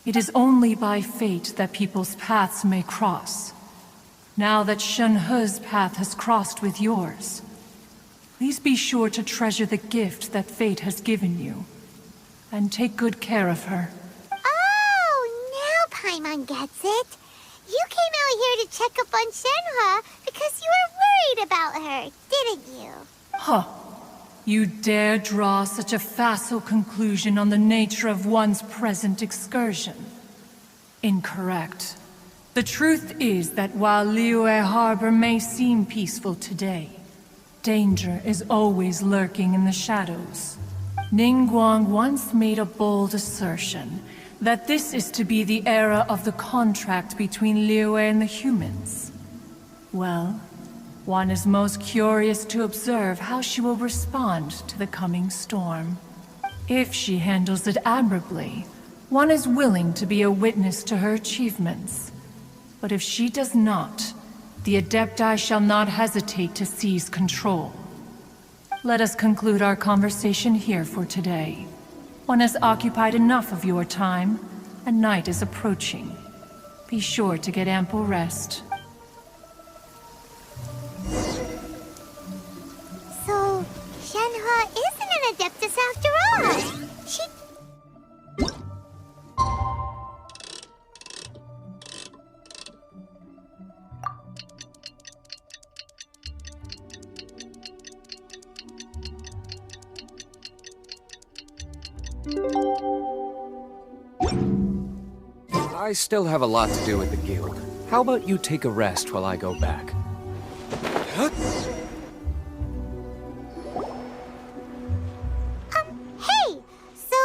Speaker 14: It is only by fate that people's paths may cross. Now that Shen-He's path has crossed with yours, please be sure to treasure the gift that fate has given you, and take good care of her.
Speaker 5: Oh, now Paimon gets it. You came out here to check up on Shen-He because you were worried about her, didn't you?
Speaker 14: Huh. You dare draw such a facile conclusion on the nature of one's present excursion? Incorrect. The truth is that while Liyue Harbor may seem peaceful today, danger is always lurking in the shadows. Ningguang once made a bold assertion that this is to be the era of the contract between Liyue and the humans. Well, one is most curious to observe how she will respond to the coming storm. If she handles it admirably, one is willing to be a witness to her achievements. But if she does not, the Adepti shall not hesitate to seize control. Let us conclude our conversation here for today. One has occupied enough of your time, and night is approaching. Be sure to get ample rest.
Speaker 5: So, Shen-He isn't an Adeptus after all.
Speaker 15: I still have a lot to do with the guild. How about you take a rest while I go back?
Speaker 5: Hey! So,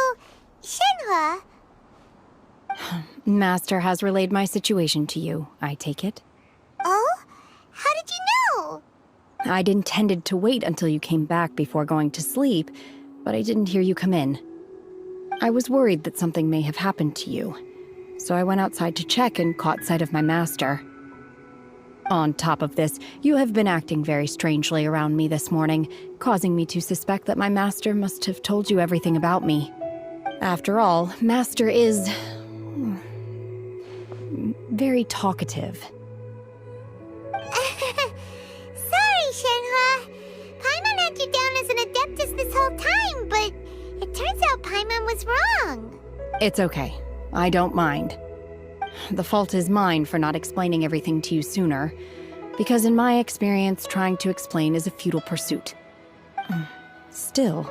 Speaker 5: Shenhua...
Speaker 6: Master has relayed my situation to you, I take it.
Speaker 5: Oh? How did you know?
Speaker 6: I'd intended to wait until you came back before going to sleep, but I didn't hear you come in. I was worried that something may have happened to you, so I went outside to check and caught sight of my master. On top of this, you have been acting very strangely around me this morning, causing me to suspect that my master must have told you everything about me. After all, Master is... very talkative.
Speaker 5: Sorry, Shenhua. Paimon had you down as an Adeptus this whole time, but it turns out Paimon was wrong.
Speaker 6: It's okay. I don't mind. The fault is mine for not explaining everything to you sooner, because in my experience, trying to explain is a futile pursuit. Still,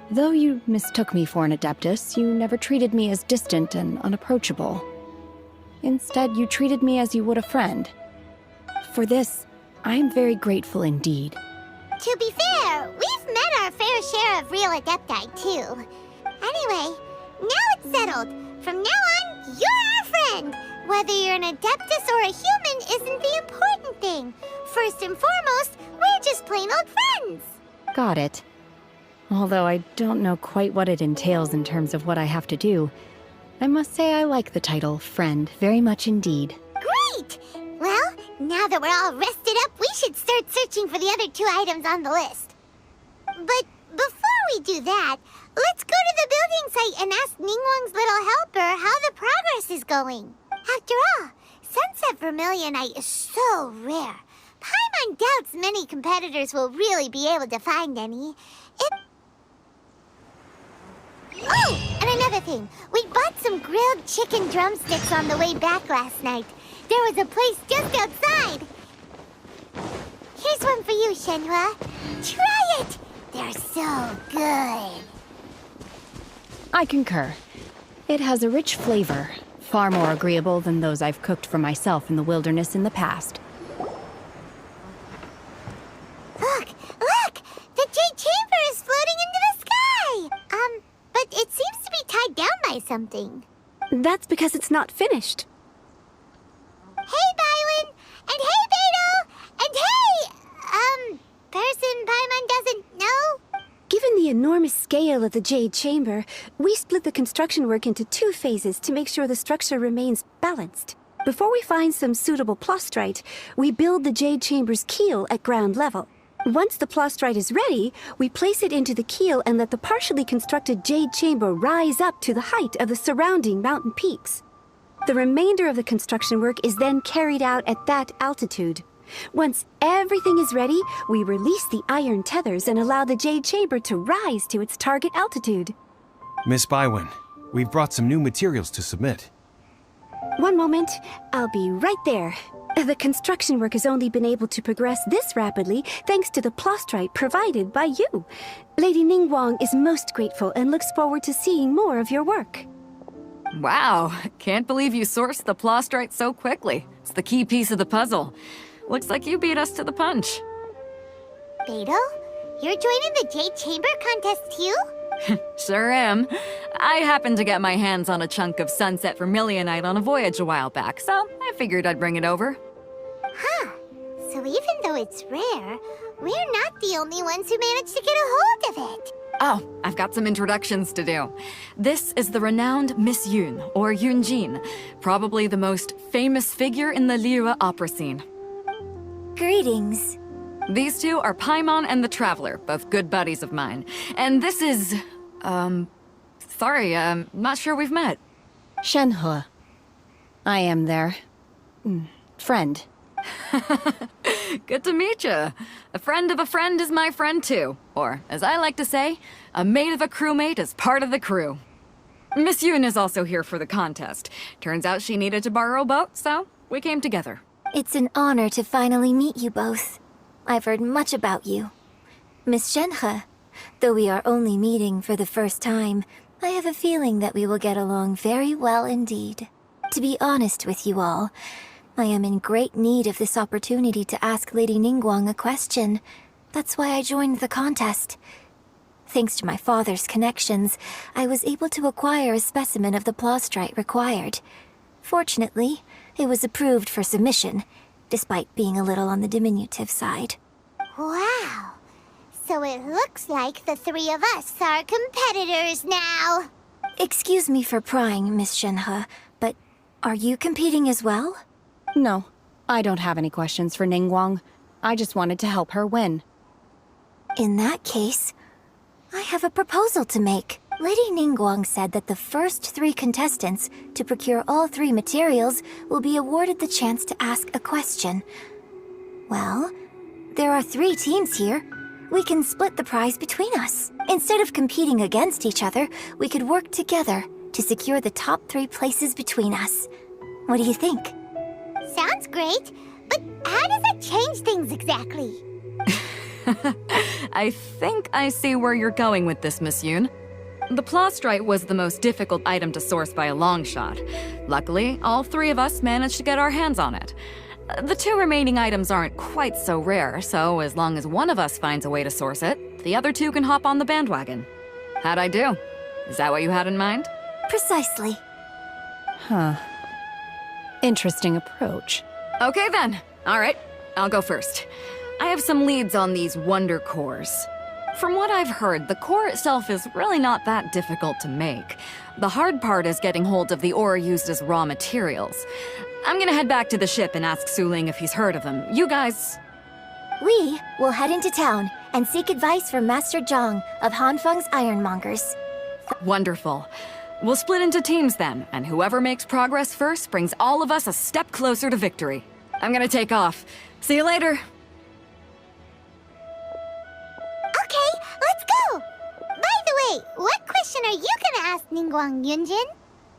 Speaker 6: though you mistook me for an Adeptus, you never treated me as distant and unapproachable. Instead, you treated me as you would a friend. For this, I am very grateful indeed.
Speaker 5: To be fair, we've met our fair share of real Adepti, too. Anyway, now it's settled. From now on, you're our friend. Whether you're an Adeptus or a human isn't the important thing. First and foremost, we're just plain old friends.
Speaker 6: Got it. Although I don't know quite what it entails in terms of what I have to do, I must say I like the title friend very much indeed.
Speaker 5: Great! Well, now that we're all rested up, we should start searching for the other 2 items on the list. But before we do that, let's go to the building site and ask Ningguang's little helper how the progress is going. After all, Sunset Vermilionite is so rare. Paimon doubts many competitors will really be able to find any. Oh, and another thing. We bought some grilled chicken drumsticks on the way back last night. There was a place just outside. Here's one for you, Shenhua. Try it! They're so good.
Speaker 6: I concur. It has a rich flavor, far more agreeable than those I've cooked for myself in the wilderness in the past.
Speaker 5: Look! Look! The Jade Chamber is floating into the sky! But it seems to be tied down by something.
Speaker 13: That's because it's not finished.
Speaker 5: Hey, Bylin! And hey, Beto! And hey! Person Paimon doesn't know?
Speaker 13: Given the enormous scale of the Jade Chamber, we split the construction work into 2 phases to make sure the structure remains balanced. Before we find some suitable plastrite, we build the Jade Chamber's keel at ground level. Once the plastrite is ready, we place it into the keel and let the partially constructed Jade Chamber rise up to the height of the surrounding mountain peaks. The remainder of the construction work is then carried out at that altitude. Once everything is ready, we release the iron tethers and allow the Jade Chamber to rise to its target altitude.
Speaker 3: Miss Bywin, we've brought some new materials to submit.
Speaker 13: One moment, I'll be right there. The construction work has only been able to progress this rapidly thanks to the plastrite provided by you. Lady Ningguang is most grateful and looks forward to seeing more of your work.
Speaker 16: Wow, can't believe you sourced the plastrite so quickly. It's the key piece of the puzzle. Looks like you beat us to the punch.
Speaker 5: Beto, you're joining the Jade Chamber contest too?
Speaker 16: Sure am. I happened to get my hands on a chunk of Sunset Vermilionite on a voyage a while back, so I figured I'd bring it over.
Speaker 5: Huh. So even though it's rare, we're not the only ones who managed to get a hold of it.
Speaker 16: Oh, I've got some introductions to do. This is the renowned Miss Yun, or Yunjin, probably the most famous figure in the Liyue opera scene.
Speaker 5: Greetings.
Speaker 16: These 2 are Paimon and the Traveler, both good buddies of mine. And this is... sorry, not sure we've met.
Speaker 6: Shenhua. I am their... friend.
Speaker 16: Good to meet you. A friend of a friend is my friend too. Or, as I like to say, a mate of a crewmate is part of the crew. Miss Yun is also here for the contest. Turns out she needed to borrow a boat, so we came together.
Speaker 5: It's an honor to finally meet you both. I've heard much about you. Miss Shenhe, though we are only meeting for the first time,
Speaker 17: I have a feeling that we will get along very well indeed. To be honest with you all, I am in great need of this opportunity to ask Lady Ningguang a question. That's why I joined the contest. Thanks to my father's connections, I was able to acquire a specimen of the plastrite required. Fortunately, it was approved for submission, despite being a little on the diminutive side.
Speaker 5: Wow. So it looks like the three of us are competitors now.
Speaker 17: Excuse me for prying, Miss Shenhe, but are you competing as well?
Speaker 6: No, I don't have any questions for Ningguang. I just wanted to help her win.
Speaker 17: In that case, I have a proposal to make. Lady Ningguang said that the first 3 contestants to procure all 3 materials will be awarded the chance to ask a question. Well, there are 3 teams here. We can split the prize between us. Instead of competing against each other, we could work together to secure the top 3 places between us. What do you think?
Speaker 5: Sounds great, but how does that change things exactly?
Speaker 16: I think I see where you're going with this, Miss Yoon. The plastrite was the most difficult item to source by a long shot. Luckily, all 3 of us managed to get our hands on it. The 2 remaining items aren't quite so rare, so as long as one of us finds a way to source it, the other 2 can hop on the bandwagon. How'd I do? Is that what you had in mind?
Speaker 17: Precisely.
Speaker 6: Huh. Interesting approach.
Speaker 16: Okay then. All right, I'll go first. I have some leads on these wonder cores. From what I've heard, the core itself is really not that difficult to make. The hard part is getting hold of the ore used as raw materials. I'm gonna head back to the ship and ask Su Ling if he's heard of them. You guys...
Speaker 17: We will head into town and seek advice from Master Zhang of Hanfeng's Ironmongers.
Speaker 16: Wonderful. We'll split into teams then, and whoever makes progress first brings all of us a step closer to victory. I'm gonna take off. See you later.
Speaker 5: Okay, let's go! By the way, what question are you gonna ask Ningguang, Yunjin?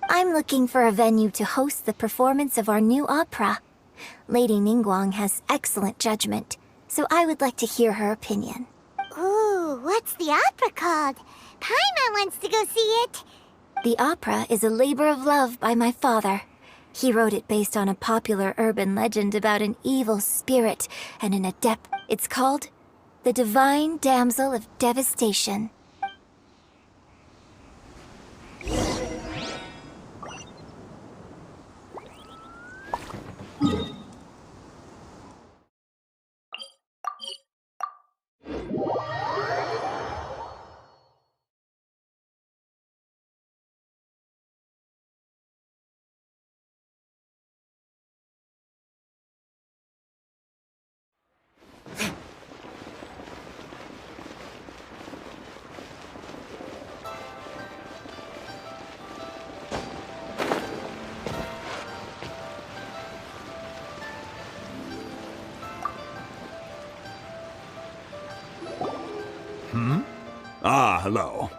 Speaker 17: I'm looking for a venue to host the performance of our new opera. Lady Ningguang has excellent judgment, so I would like to hear her opinion.
Speaker 5: Ooh, what's the opera called? Paimon wants to go see it.
Speaker 17: The opera is a labor of love by my father. He wrote it based on a popular urban legend about an evil spirit and an adept. It's called The Divine Damsel of Devastation.
Speaker 18: Ah, hello.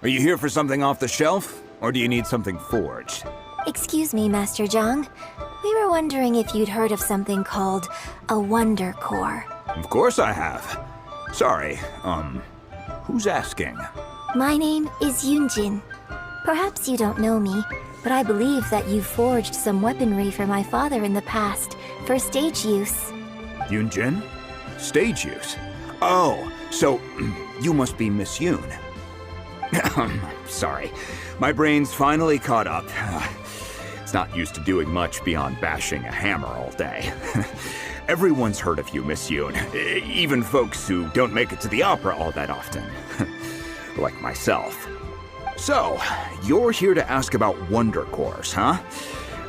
Speaker 18: Are you here for something off the shelf, or do you need something forged?
Speaker 17: Excuse me, Master Zhang. We were wondering if you'd heard of something called a Wonder Core.
Speaker 18: Of course I have. Sorry, who's asking?
Speaker 17: My name is Yunjin. Perhaps you don't know me, but I believe that you forged some weaponry for my father in the past, for stage use.
Speaker 18: Yunjin? Stage use? Oh, so you must be Miss Yoon. Sorry, my brain's finally caught up. It's not used to doing much beyond bashing a hammer all day. Everyone's heard of you, Miss Yoon, even folks who don't make it to the opera all that often. Like myself. So, you're here to ask about wonder cores, huh?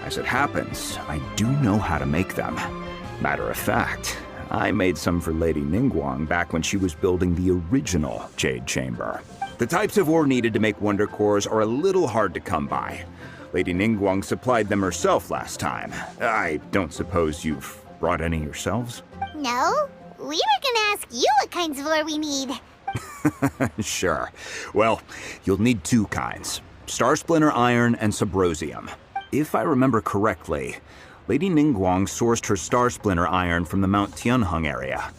Speaker 18: As it happens, I do know how to make them. Matter of fact, I made some for Lady Ningguang back when she was building the original Jade Chamber. The types of ore needed to make wonder cores are a little hard to come by. Lady Ningguang supplied them herself last time. I don't suppose you've brought any yourselves?
Speaker 5: No, we were gonna ask you what kinds of ore we need.
Speaker 18: Sure. Well, you'll need 2 kinds. Star Splinter Iron and Subrosium. If I remember correctly, Lady Ningguang sourced her Star Splinter Iron from the Mount Tianheng area.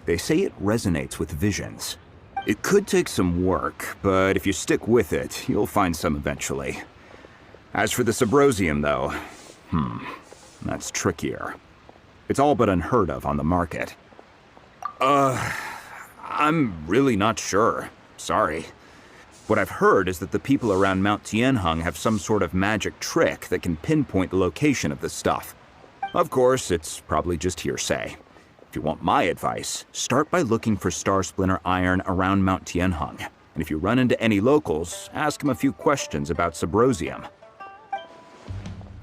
Speaker 18: They say it resonates with visions. It could take some work, but if you stick with it, you'll find some eventually. As for the Subrosium, though, that's trickier. It's all but unheard of on the market. I'm really not sure. Sorry. What I've heard is that the people around Mount Tianheng have some sort of magic trick that can pinpoint the location of the stuff. Of course, it's probably just hearsay. If you want my advice, start by looking for Star Splinter iron around Mount Tianheng. And if you run into any locals, ask them a few questions about Subrosium.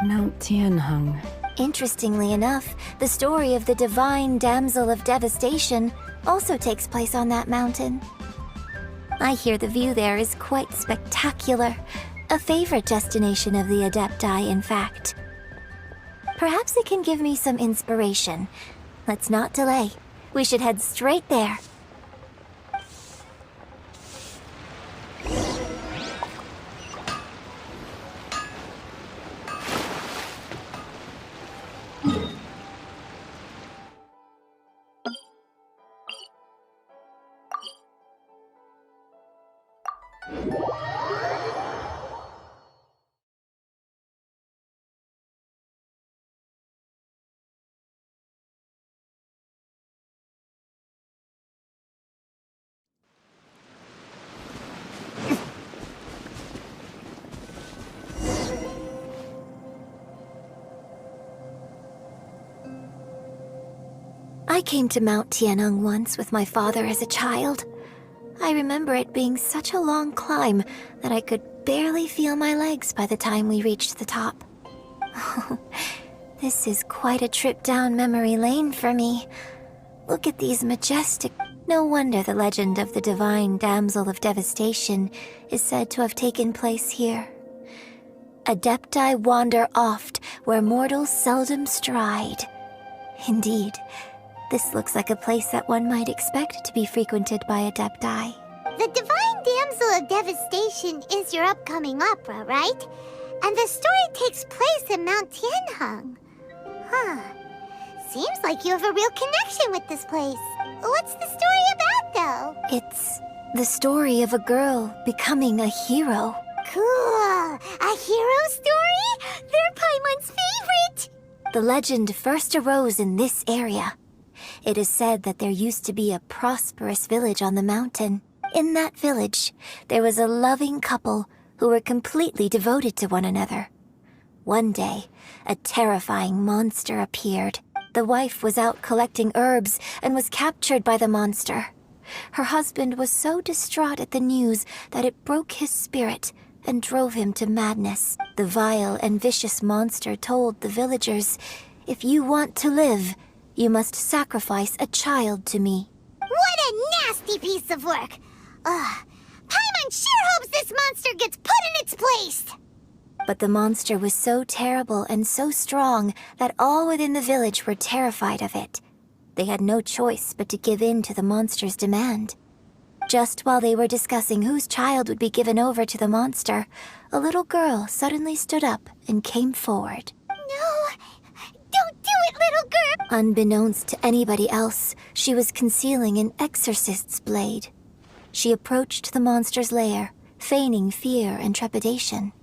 Speaker 6: Mount Tianheng.
Speaker 17: Interestingly enough, the story of the divine damsel of devastation also takes place on that mountain. I hear the view there is quite spectacular. A favorite destination of the Adepti, in fact. Perhaps it can give me some inspiration. Let's not delay. We should head straight there. I came to Mount Tianheng once with my father as a child. I remember it being such a long climb that I could barely feel my legs by the time we reached the top. Oh, this is quite a trip down memory lane for me. Look at these majestic... No wonder the legend of the divine damsel of devastation is said to have taken place here. Adepti wander oft where mortals seldom stride. Indeed, this looks like a place that one might expect to be frequented by Adepti.
Speaker 5: The Divine Damsel of Devastation is your upcoming opera, right? And the story takes place in Mount Tianheng. Huh. Seems like you have a real connection with this place. What's the story about, though?
Speaker 17: It's the story of a girl becoming a hero.
Speaker 5: Cool! A hero story? They're Paimon's favorite!
Speaker 17: The legend first arose in this area. It is said that there used to be a prosperous village on the mountain. In that village, there was a loving couple who were completely devoted to one another. One day, a terrifying monster appeared. The wife was out collecting herbs and was captured by the monster. Her husband was so distraught at the news that it broke his spirit and drove him to madness. The vile and vicious monster told the villagers, "If you want to live, you must sacrifice a child to me."
Speaker 5: What a nasty piece of work! Paimon sure hopes this monster gets put in its place!
Speaker 17: But the monster was so terrible and so strong that all within the village were terrified of it. They had no choice but to give in to the monster's demand. Just while they were discussing whose child would be given over to the monster, a little girl suddenly stood up and came forward.
Speaker 5: No! Don't do it, little girl!
Speaker 17: Unbeknownst to anybody else, she was concealing an exorcist's blade. She approached the monster's lair, feigning fear and trepidation.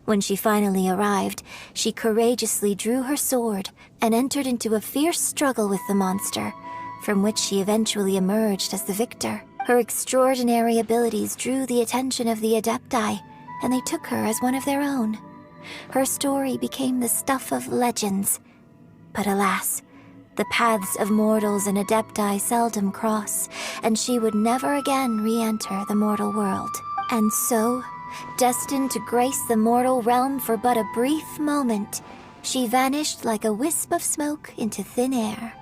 Speaker 17: When she finally arrived, she courageously drew her sword and entered into a fierce struggle with the monster, from which she eventually emerged as the victor. Her extraordinary abilities drew the attention of the Adepti, and they took her as one of their own. Her story became the stuff of legends. But alas, the paths of mortals and Adepti seldom cross, and she would never again re-enter the mortal world. And so, destined to grace the mortal realm for but a brief moment, she vanished like a wisp of smoke into thin air.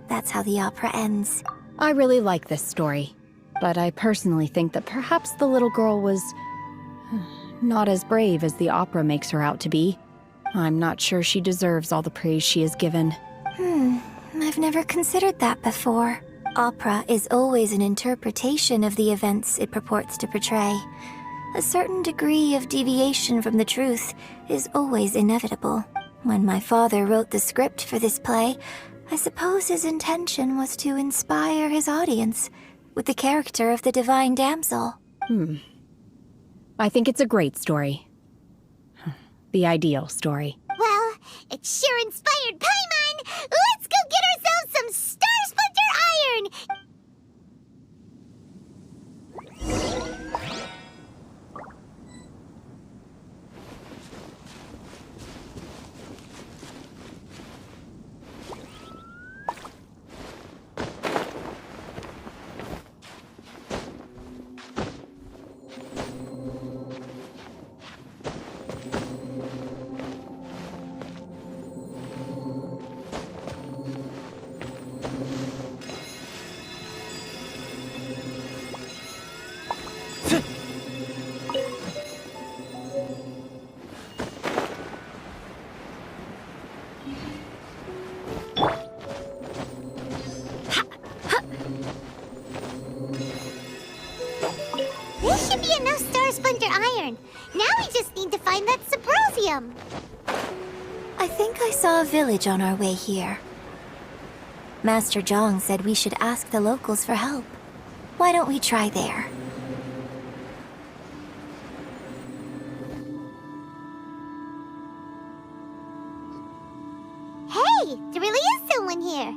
Speaker 17: That's how the opera ends.
Speaker 6: I really like this story, but I personally think that perhaps the little girl was not as brave as the opera makes her out to be. I'm not sure she deserves all the praise she is given.
Speaker 17: I've never considered that before. Opera is always an interpretation of the events it purports to portray. A certain degree of deviation from the truth is always inevitable. When my father wrote the script for this play, I suppose his intention was to inspire his audience, with the character of the divine damsel.
Speaker 6: I think it's a great story. The ideal story.
Speaker 5: Well, it sure inspired Paimon! Let's go get ourselves some Star Splinter Iron! This should be enough Star Splinter Iron. Now we just need to find that Subrosium.
Speaker 17: I think I saw a village on our way here. Master Zhang said we should ask the locals for help. Why don't we try there?
Speaker 5: Hey, there really is someone here.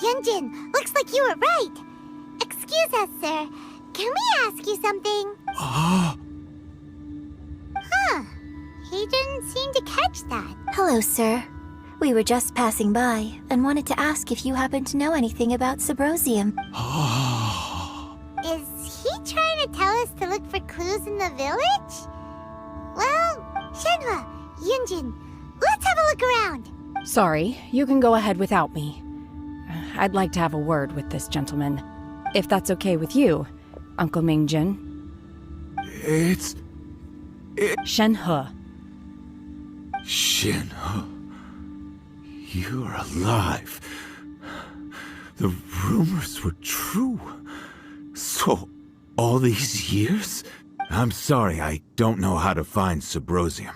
Speaker 5: Yunjin, looks like you were right. Excuse us, sir. Can we ask you something? Huh. He didn't seem to catch that.
Speaker 17: Hello, sir. We were just passing by and wanted to ask if you happen to know anything about Subrosium.
Speaker 5: Is he trying to tell us to look for clues in the village? Well, Shenhua, Yunjin, let's have a look around.
Speaker 6: Sorry, you can go ahead without me. I'd like to have a word with this gentleman. If that's okay with you, Uncle Mingjin. Shenhe.
Speaker 19: Shenhe. You're alive. The rumors were true. So, all these years? I'm sorry, I don't know how to find Subrosium.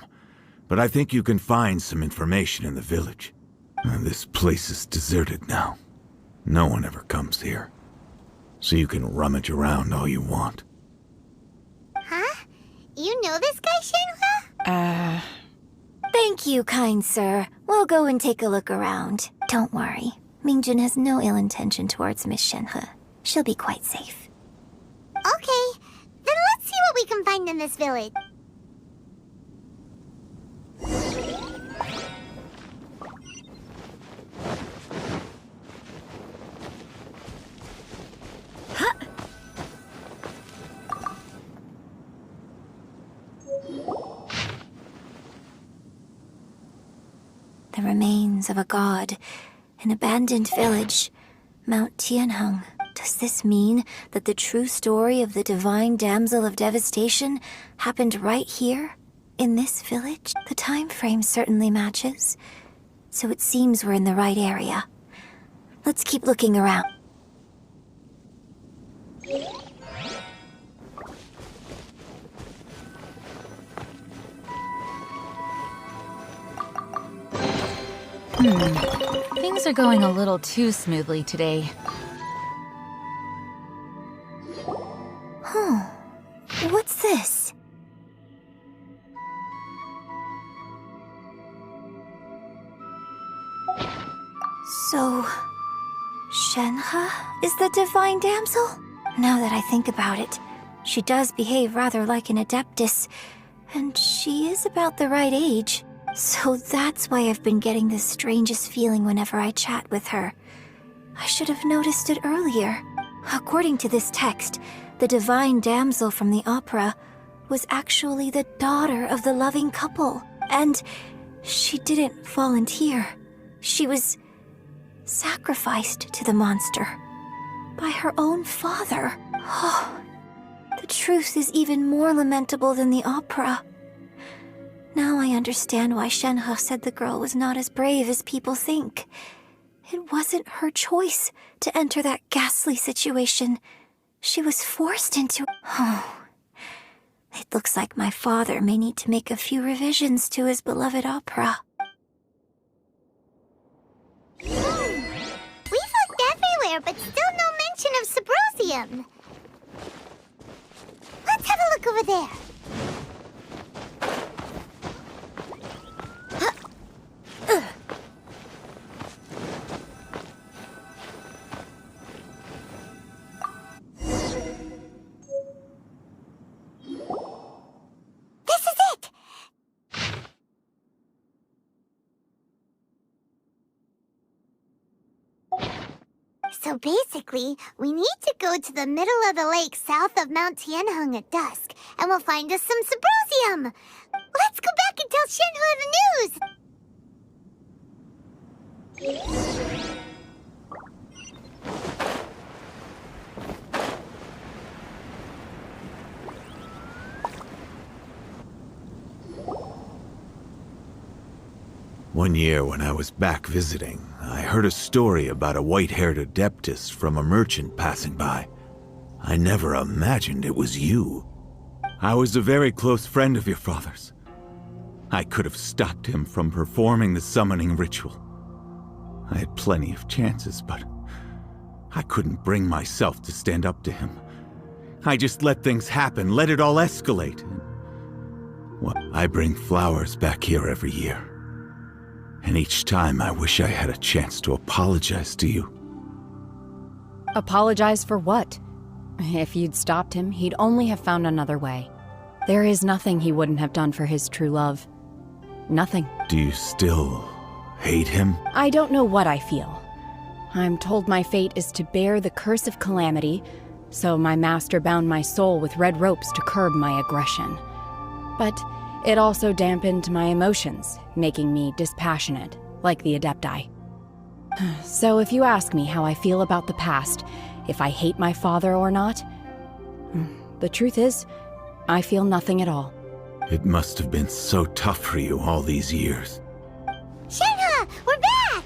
Speaker 19: But I think you can find some information in the village. This place is deserted now. No one ever comes here. So you can rummage around all you want.
Speaker 5: Huh? You know this guy, Shenhua?
Speaker 17: Thank you, kind sir. We'll go and take a look around. Don't worry. Mingjin has no ill intention towards Miss Shenhe. She'll be quite safe.
Speaker 5: Okay, then let's see what we can find in this village.
Speaker 17: The remains of a god, an abandoned village, Mount Tianheng. Does this mean that the true story of the divine damsel of devastation happened right here, in this village? The time frame certainly matches, so it seems we're in the right area. Let's keep looking around.
Speaker 16: Things are going a little too smoothly today.
Speaker 17: Huh. What's this? So, Shenhe is the divine damsel? Now that I think about it, she does behave rather like an adeptus, and she is about the right age. So that's why I've been getting the strangest feeling whenever I chat with her. I should have noticed it earlier. According to this text, the divine damsel from the opera was actually the daughter of the loving couple. And she didn't volunteer. She was sacrificed to the monster by her own father. Oh, the truth is even more lamentable than the opera. Now I understand why Shenhe said the girl was not as brave as people think. It wasn't her choice to enter that ghastly situation. She was forced into it. Oh, it looks like my father may need to make a few revisions to his beloved opera.
Speaker 5: We've looked everywhere, but still Symposium. Let's have a look over there. This is it! So basically, we need to go to the middle of the lake south of Mount Tianheng at dusk, and we'll find us some Symposium! Let's go back and tell Shenhua the news!
Speaker 19: One year when I was back visiting, I heard a story about a white-haired adeptus from a merchant passing by. I never imagined it was you. I was a very close friend of your father's. I could have stopped him from performing the summoning ritual. I had plenty of chances, but I couldn't bring myself to stand up to him. I just let things happen, let it all escalate. Well, I bring flowers back here every year. And each time I wish I had a chance to apologize to you.
Speaker 6: Apologize for what? If you'd stopped him, he'd only have found another way. There is nothing he wouldn't have done for his true love. Nothing.
Speaker 19: Do you still hate him?
Speaker 6: I don't know what I feel. I'm told my fate is to bear the curse of calamity, so my master bound my soul with red ropes to curb my aggression. But it also dampened my emotions, making me dispassionate, like the Adepti. So if you ask me how I feel about the past, if I hate my father or not, the truth is, I feel nothing at all.
Speaker 19: It must have been so tough for you all these years.
Speaker 5: Shenhua, we're back!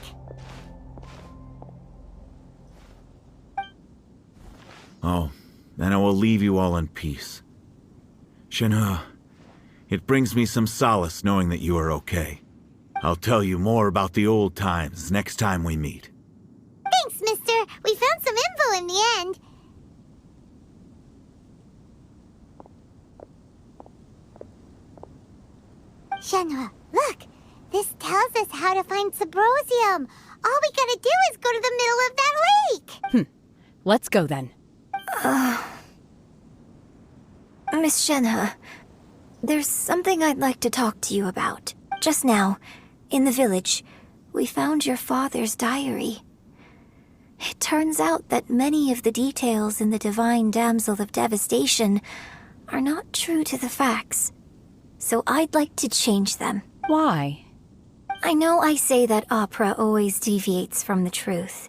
Speaker 19: Oh, then I will leave you all in peace. Shenhua, it brings me some solace knowing that you are okay. I'll tell you more about the old times next time we meet.
Speaker 5: Thanks, mister. We found some info in the end. Shenhua, look! This tells us how to find Symposium. All we gotta do is go to the middle of that lake!
Speaker 6: Let's go then.
Speaker 17: Miss Shenhe, there's something I'd like to talk to you about. Just now, in the village, we found your father's diary. It turns out that many of the details in the Divine Damsel of Devastation are not true to the facts. So I'd like to change them.
Speaker 6: Why?
Speaker 17: I know I say that opera always deviates from the truth,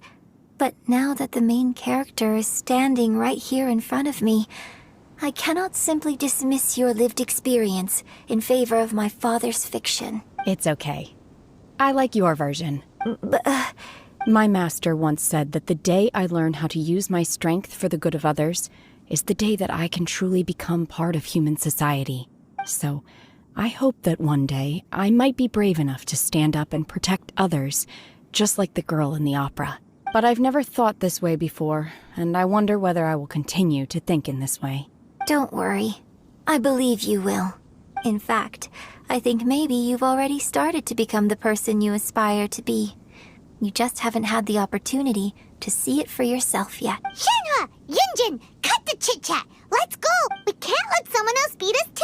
Speaker 17: but now that the main character is standing right here in front of me, I cannot simply dismiss your lived experience in favor of my father's fiction.
Speaker 6: It's okay. I like your version.
Speaker 17: But,
Speaker 6: My master once said that the day I learn how to use my strength for the good of others is the day that I can truly become part of human society. So, I hope that one day I might be brave enough to stand up and protect others, just like the girl in the opera. But I've never thought this way before, and I wonder whether I will continue to think in this way.
Speaker 17: Don't worry. I believe you will. In fact, I think maybe you've already started to become the person you aspire to be. You just haven't had the opportunity to see it for yourself yet.
Speaker 5: Shenhua! Yunjin! Cut the chit-chat! Let's go! We can't let someone else beat us too!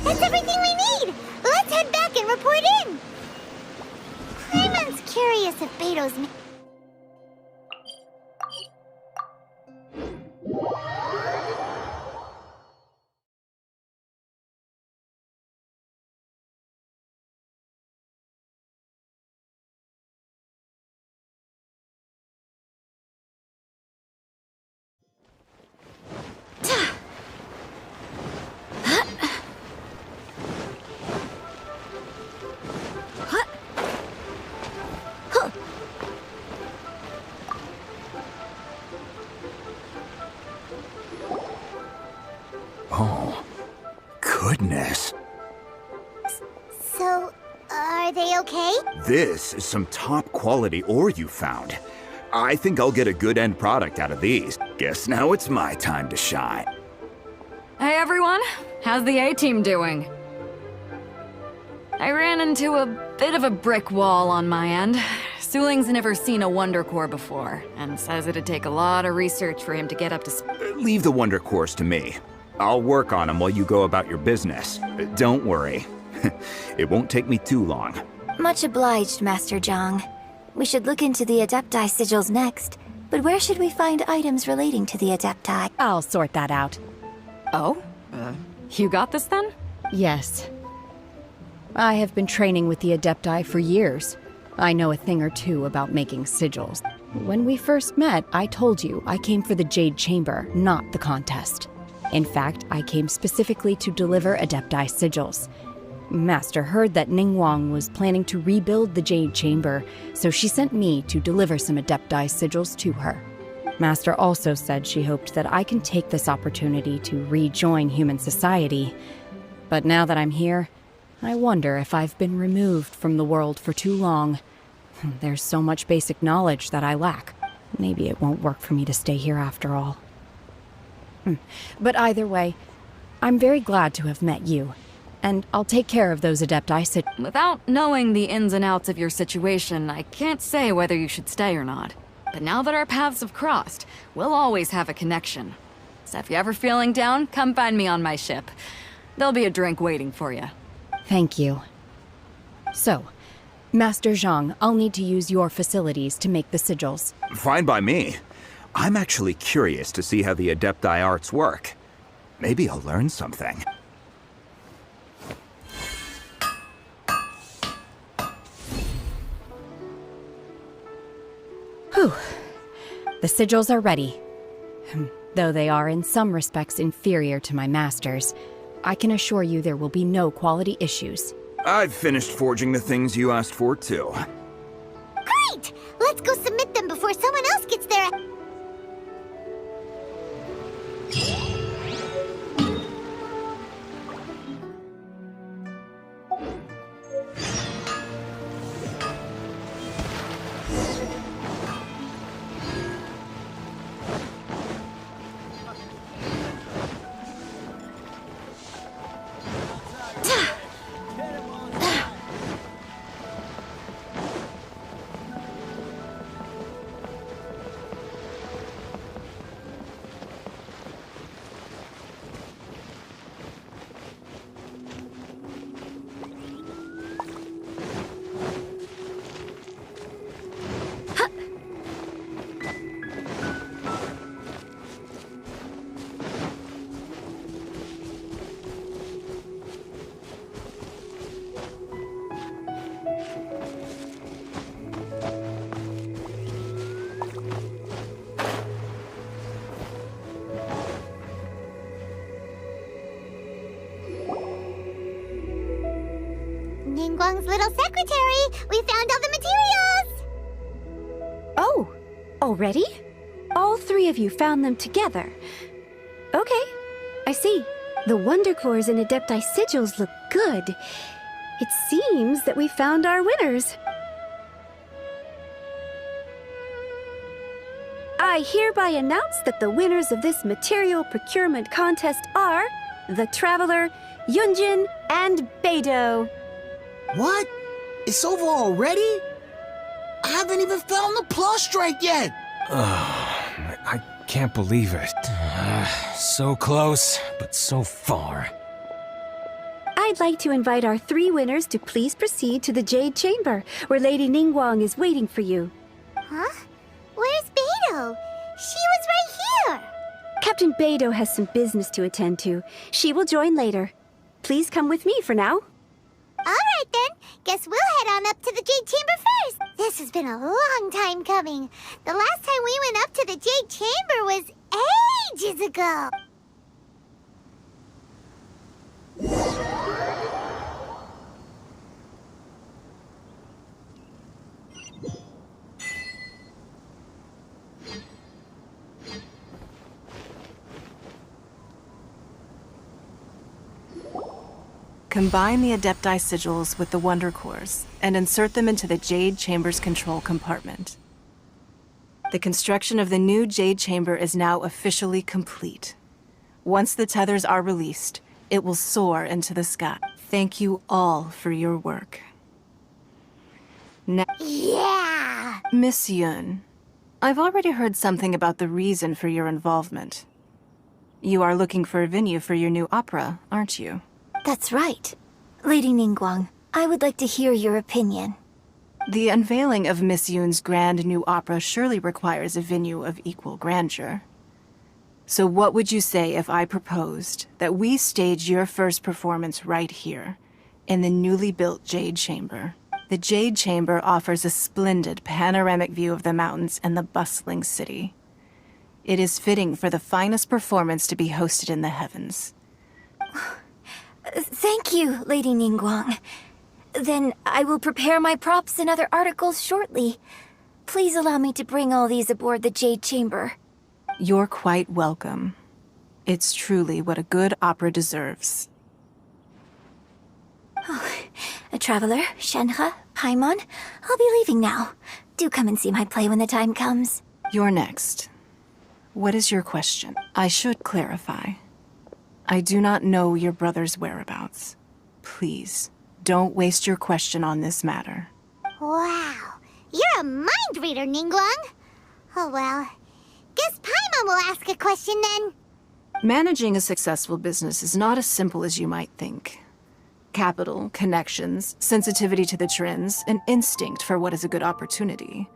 Speaker 5: That's everything we need! Let's head back and report in! Clayman's curious if Beto's...
Speaker 18: Oh, goodness.
Speaker 5: So, are they okay?
Speaker 18: This is some top quality ore you found. I think I'll get a good end product out of these. Guess now it's my time to shine.
Speaker 16: Hey everyone, how's the A-team doing? I ran into a bit of a brick wall on my end. Suling's never seen a Wonder Core before, and says it'd take a lot of research for him to get up to speed.
Speaker 18: Leave the Wonder Cores to me. I'll work on them while you go about your business. Don't worry. It won't take me too long.
Speaker 17: Much obliged, Master Zhang. We should look into the Adepti sigils next, but where should we find items relating to the Adepti?
Speaker 6: I'll sort that out.
Speaker 16: Oh? You got this then?
Speaker 6: Yes. I have been training with the Adepti for years. I know a thing or two about making sigils. When we first met, I told you I came for the Jade Chamber, not the contest. In fact, I came specifically to deliver Adepti sigils. Master heard that Ningguang was planning to rebuild the Jade Chamber, so she sent me to deliver some Adepti sigils to her. Master also said she hoped that I can take this opportunity to rejoin human society. But now that I'm here, I wonder if I've been removed from the world for too long. There's so much basic knowledge that I lack. Maybe it won't work for me to stay here after all. But either way, I'm very glad to have met you. And I'll take care of those Adepti
Speaker 16: Without knowing the ins and outs of your situation, I can't say whether you should stay or not. But now that our paths have crossed, we'll always have a connection. So if you're ever feeling down, come find me on my ship. There'll be a drink waiting for you.
Speaker 6: Thank you. So, Master Zhang, I'll need to use your facilities to make the sigils.
Speaker 18: Fine by me. I'm actually curious to see how the Adepti arts work. Maybe I'll learn something.
Speaker 6: Whew. The sigils are ready. Though they are in some respects inferior to my master's, I can assure you there will be no quality issues.
Speaker 18: I've finished forging the things you asked for, too.
Speaker 5: Great! Let's go submit them before someone else gets there. Ningguang's little secretary! We found all the materials!
Speaker 13: Oh, Already? All three of you found them together. Okay, I see. The Wonder Cores and Adepti sigils look good. It seems that we found our winners. I hereby announce that the winners of this material procurement contest are the Traveler, Yunjin, and Beidou.
Speaker 4: What? It's over already? I haven't even found the plus strike yet.
Speaker 3: I can't believe it. So close, but so far.
Speaker 13: I'd like to invite our three winners to please proceed to the Jade Chamber, where Lady Ningguang is waiting for you.
Speaker 5: Huh? Where's Beidou? She was right here!
Speaker 13: Captain Beidou has some business to attend to. She will join later. Please come with me for now.
Speaker 5: Alright then, guess we'll head on up to the Jade Chamber first. This has been a long time coming. The last time we went up to the Jade Chamber was ages ago.
Speaker 1: Combine the Adepti sigils with the Wonder Cores and insert them into the Jade Chamber's control compartment. The construction of the new Jade Chamber is now officially complete. Once the tethers are released, it will soar into the sky. Thank you all for your work. Now,
Speaker 5: yeah!
Speaker 1: Miss Yun, I've already heard something about the reason for your involvement. You are looking for a venue for your new opera, aren't you?
Speaker 17: That's right. Lady Ningguang, I would like to hear your opinion.
Speaker 1: The unveiling of Miss Yun's grand new opera surely requires a venue of equal grandeur. So what would you say if I proposed that we stage your first performance right here, in the newly built Jade Chamber? The Jade Chamber offers a splendid panoramic view of the mountains and the bustling city. It is fitting for the finest performance to be hosted in the heavens.
Speaker 17: Thank you, Lady Ningguang. Then I will prepare my props and other articles shortly. Please allow me to bring all these aboard the Jade Chamber.
Speaker 1: You're quite welcome. It's truly what a good opera deserves.
Speaker 17: A traveler, Shenhe, Paimon, I'll be leaving now. Do come and see my play when the time comes.
Speaker 1: You're next. What is your question? I should clarify. I do not know your brother's whereabouts. Please, don't waste your question on this matter.
Speaker 5: Wow, you're a mind reader, Ningguang. Oh well, guess Paimon will ask a question then.
Speaker 1: Managing a successful business is not as simple as you might think. Capital, connections, sensitivity to the trends, and instinct for what is a good opportunity.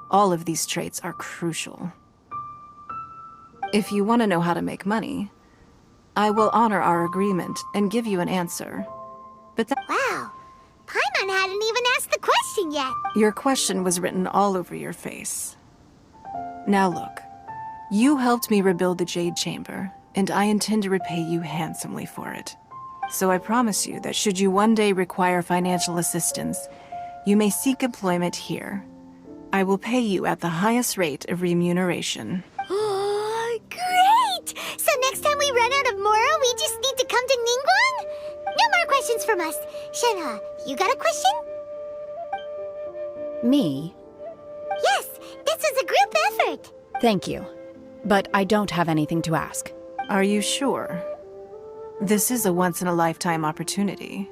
Speaker 1: All of these traits are crucial. If you want to know how to make money, I will honor our agreement and give you an answer. But
Speaker 5: wow, Paimon hadn't even asked the question yet.
Speaker 1: Your question was written all over your face. Now look, you helped me rebuild the Jade Chamber, and I intend to repay you handsomely for it. So I promise you that should you one day require financial assistance, you may seek employment here. I will pay you at the highest rate of remuneration.
Speaker 5: Great! So next time we run out of Moro, we just need to come to Ningguang? No more questions from us. Shenhe, you got a question?
Speaker 6: Me?
Speaker 5: Yes, this is a group effort.
Speaker 6: Thank you. But I don't have anything to ask.
Speaker 1: Are you sure? This is a once-in-a-lifetime opportunity.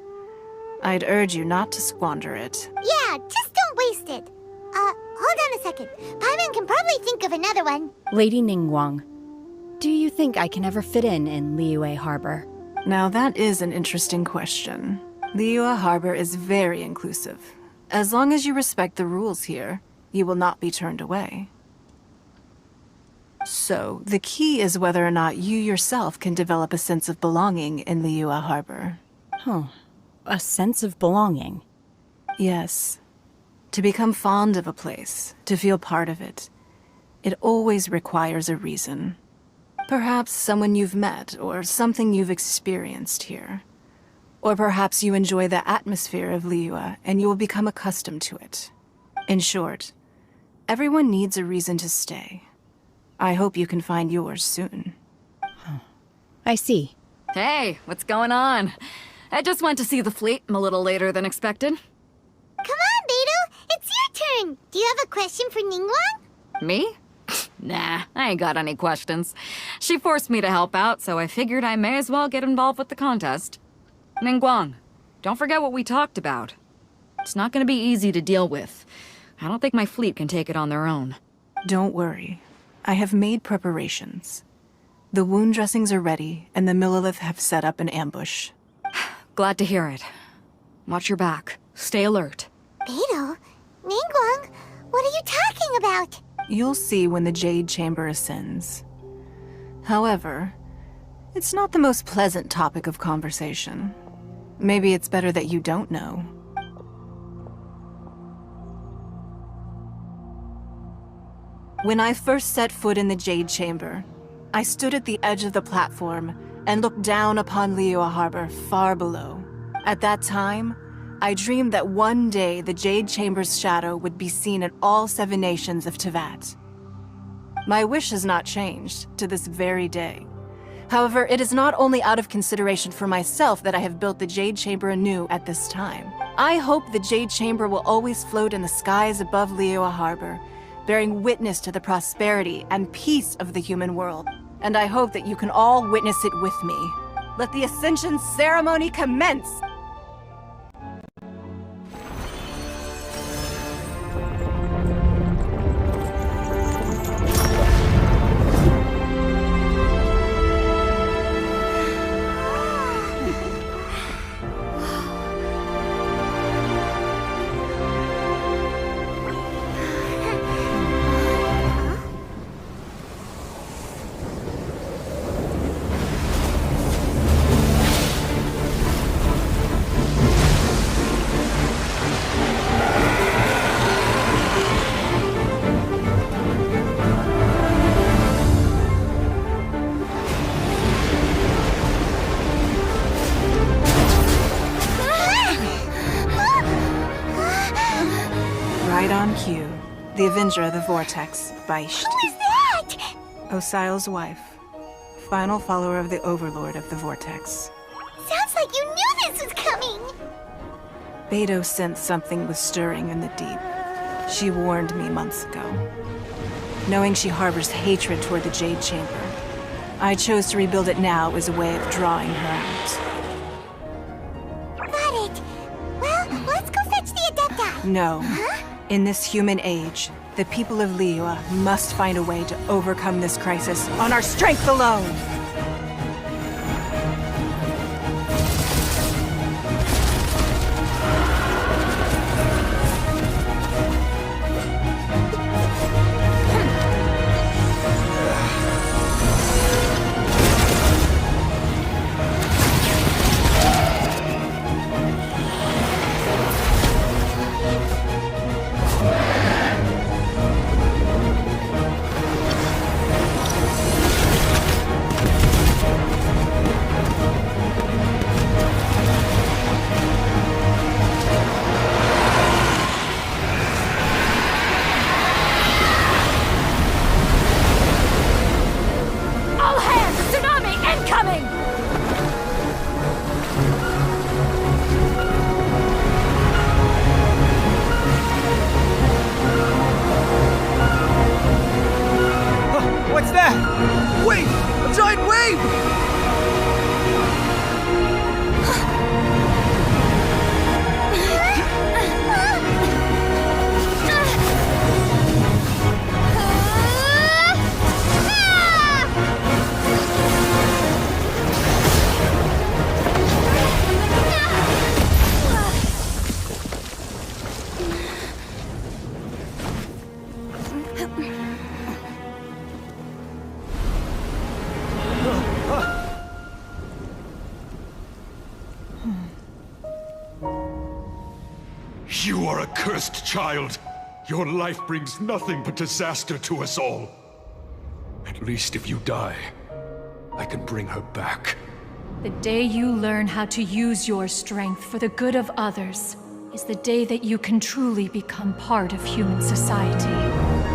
Speaker 1: I'd urge you not to squander it.
Speaker 5: Yeah, just don't waste it. Hold on a second. Paimon can probably think of another one.
Speaker 6: Lady Ningguang, do you think I can ever fit in Liyue Harbor?
Speaker 1: Now that is an interesting question. Liyue Harbor is very inclusive. As long as you respect the rules here, you will not be turned away. So, the key is whether or not you yourself can develop a sense of belonging in Liyue Harbor.
Speaker 6: Huh. A sense of belonging?
Speaker 1: Yes. To become fond of a place, to feel part of it, it always requires a reason. Perhaps someone you've met, or something you've experienced here. Or perhaps you enjoy the atmosphere of Liyue, and you will become accustomed to it. In short, Everyone needs a reason to stay. I hope you can find yours soon.
Speaker 6: I see.
Speaker 16: Hey, what's going on? I just went to see the fleet. I'm a little later than expected.
Speaker 5: Come on, Beidou! It's your turn! Do you have a question for Ningguang?
Speaker 16: Me? Nah, I ain't got any questions. She forced me to help out, so I figured I may as well get involved with the contest. Ningguang, don't forget what we talked about. It's not gonna be easy to deal with. I don't think my fleet can take it on their own.
Speaker 1: Don't worry. I have made preparations. The wound dressings are ready, and the Millilith have set up an ambush.
Speaker 16: Glad to hear it. Watch your back. Stay alert.
Speaker 5: Beidou? Ningguang? What are you talking about?
Speaker 1: You'll see when the Jade Chamber ascends. However, it's not the most pleasant topic of conversation. Maybe it's better that you don't know. When I first set foot in the Jade Chamber, I stood at the edge of the platform and looked down upon Liyue Harbor far below. At that time, I dreamed that one day the Jade Chamber's shadow would be seen in all 7 nations of Teyvat. My wish has not changed to this very day. However, it is not only out of consideration for myself that I have built the Jade Chamber anew at this time. I hope the Jade Chamber will always float in the skies above Liyue Harbor, bearing witness to the prosperity and peace of the human world. And I hope that you can all witness it with me. Let the Ascension ceremony commence! Right on cue. The Avenger of the Vortex, Beisht.
Speaker 5: Who is that?
Speaker 1: Osial's wife. Final follower of the Overlord of the Vortex.
Speaker 5: Sounds like you knew this was coming!
Speaker 1: Beidou sensed something was stirring in the deep. She warned me months ago. Knowing she harbors hatred toward the Jade Chamber, I chose to rebuild it now as a way of drawing her out.
Speaker 5: Got it. Well, let's go fetch the Adepta.
Speaker 1: No. In this human age, the people of Liyue must find a way to overcome this crisis on our strength alone!
Speaker 20: What's that? Wait! A giant wave!
Speaker 21: You are a cursed child. Your life brings nothing but disaster to us all. At least if you die, I can bring her back.
Speaker 14: The day you learn how to use your strength for the good of others is the day that you can truly become part of human society.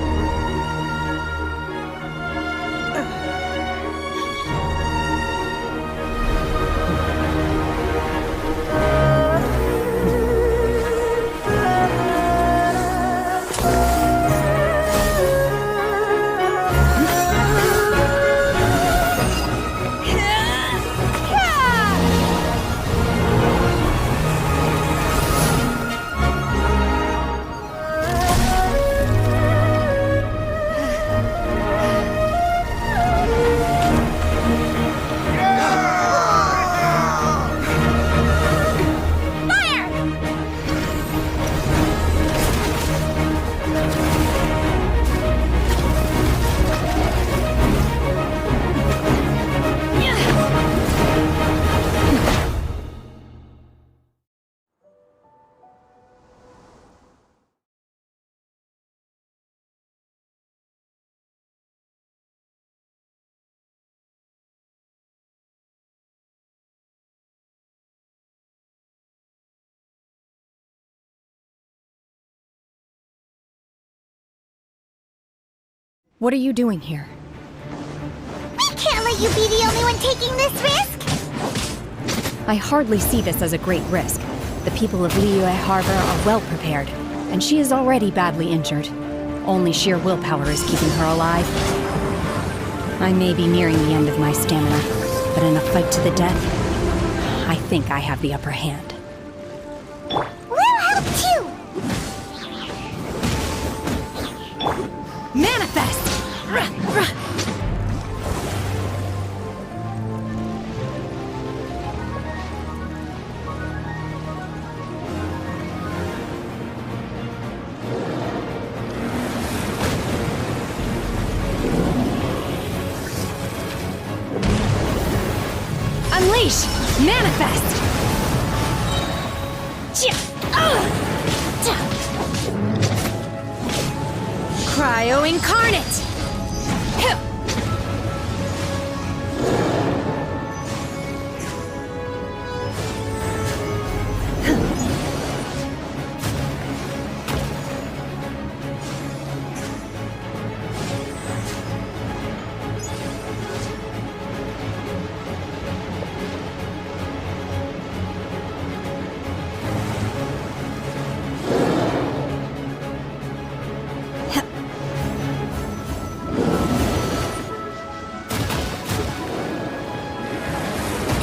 Speaker 6: What are you doing here?
Speaker 5: We can't let you be the only one taking this risk!
Speaker 6: I hardly see this as a great risk. The people of Liyue Harbor are well prepared, and she is already badly injured. Only sheer willpower is keeping her alive. I may be nearing the end of my stamina, but in a fight to the death, I think I have the upper hand.
Speaker 5: We'll help too!
Speaker 6: Manifest! Unleash! Manifest! Cryo Incarnate!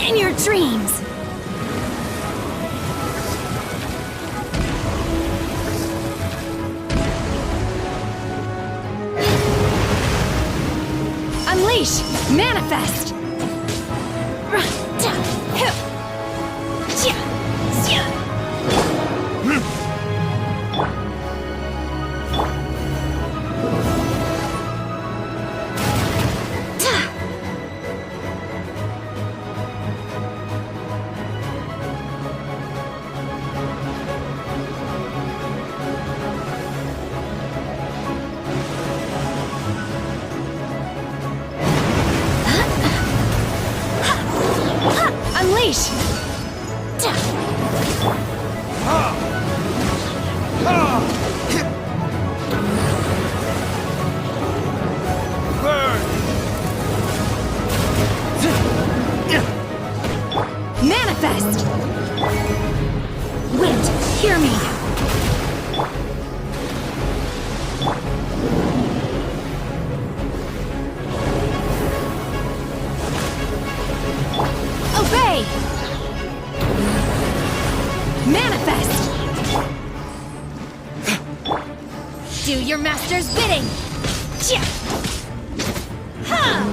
Speaker 6: In your dreams! Unleash! Manifest! Unleash! Manifest! Wind, hear me! Obey! Manifest! Do your master's bidding! Ha!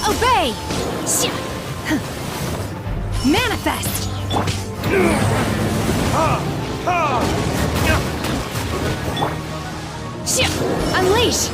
Speaker 6: Obey! Manifest! Unleash!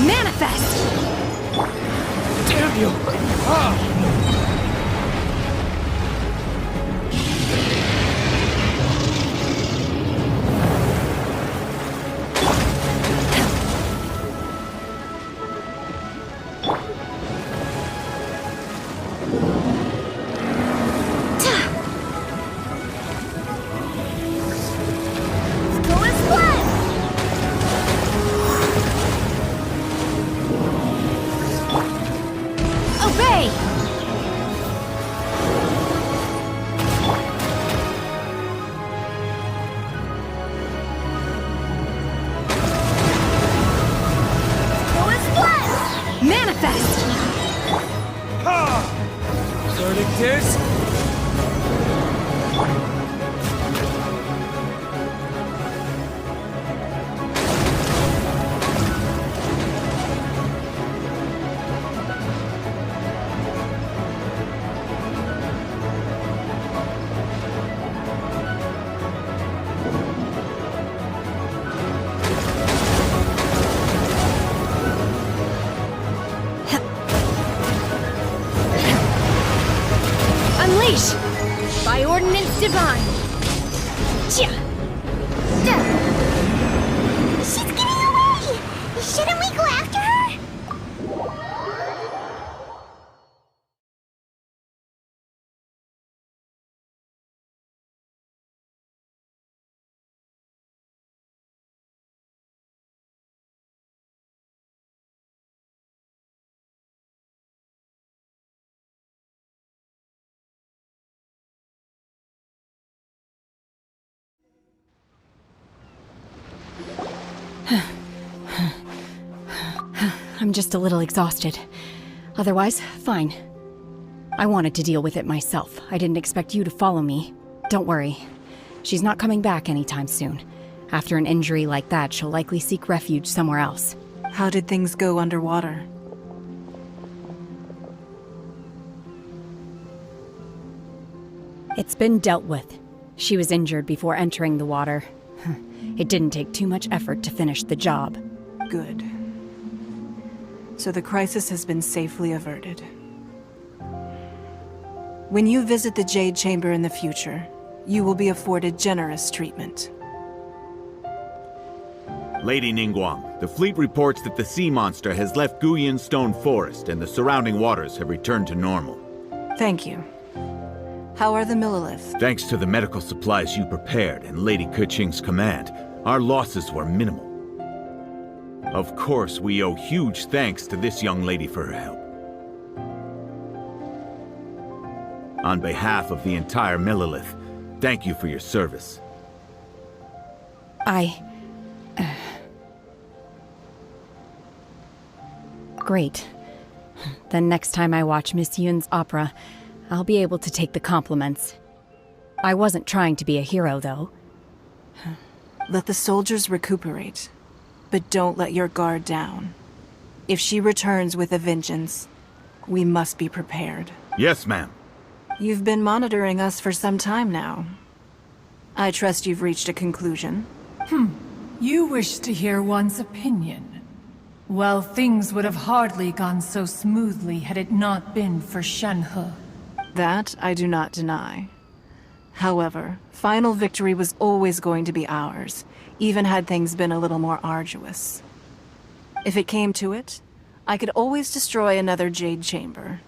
Speaker 6: Manifest!
Speaker 20: Damn you!
Speaker 11: verdict is...
Speaker 17: Unleash! By ordinance divine! She's getting away! Shouldn't we go after her?
Speaker 6: I'm just a little exhausted. Otherwise, fine. I wanted to deal with it myself. I didn't expect you to follow me. Don't worry. She's not coming back anytime soon. After an injury like that, she'll likely seek refuge somewhere else.
Speaker 1: How did things go underwater?
Speaker 6: It's been dealt with. She was injured before entering the water. It didn't take too much effort to finish the job.
Speaker 1: Good. So the crisis has been safely averted. When you visit the Jade Chamber in the future, you will be afforded generous treatment.
Speaker 18: Lady Ningguang, the fleet reports that the sea monster has left Guyan Stone Forest and the surrounding waters have returned to normal.
Speaker 1: Thank you. How are the Millilith?
Speaker 18: Thanks to the medical supplies you prepared and Lady Keqing's command, our losses were minimal. Of course, we owe huge thanks to this young lady for her help. On behalf of the entire Millilith, thank you for your service.
Speaker 6: Great. Then next time I watch Miss Yun's opera, I'll be able to take the compliments. I wasn't trying to be a hero, though.
Speaker 1: Let the soldiers recuperate, but don't let your guard down. If she returns with a vengeance, we must be prepared.
Speaker 18: Yes, ma'am.
Speaker 1: You've been monitoring us for some time now. I trust you've reached a conclusion.
Speaker 14: You wish to hear one's opinion. Well, things would have hardly gone so smoothly had it not been for Shenhe.
Speaker 1: That I do not deny. However, final victory was always going to be ours, even had things been a little more arduous. If it came to it, I could always destroy another Jade Chamber.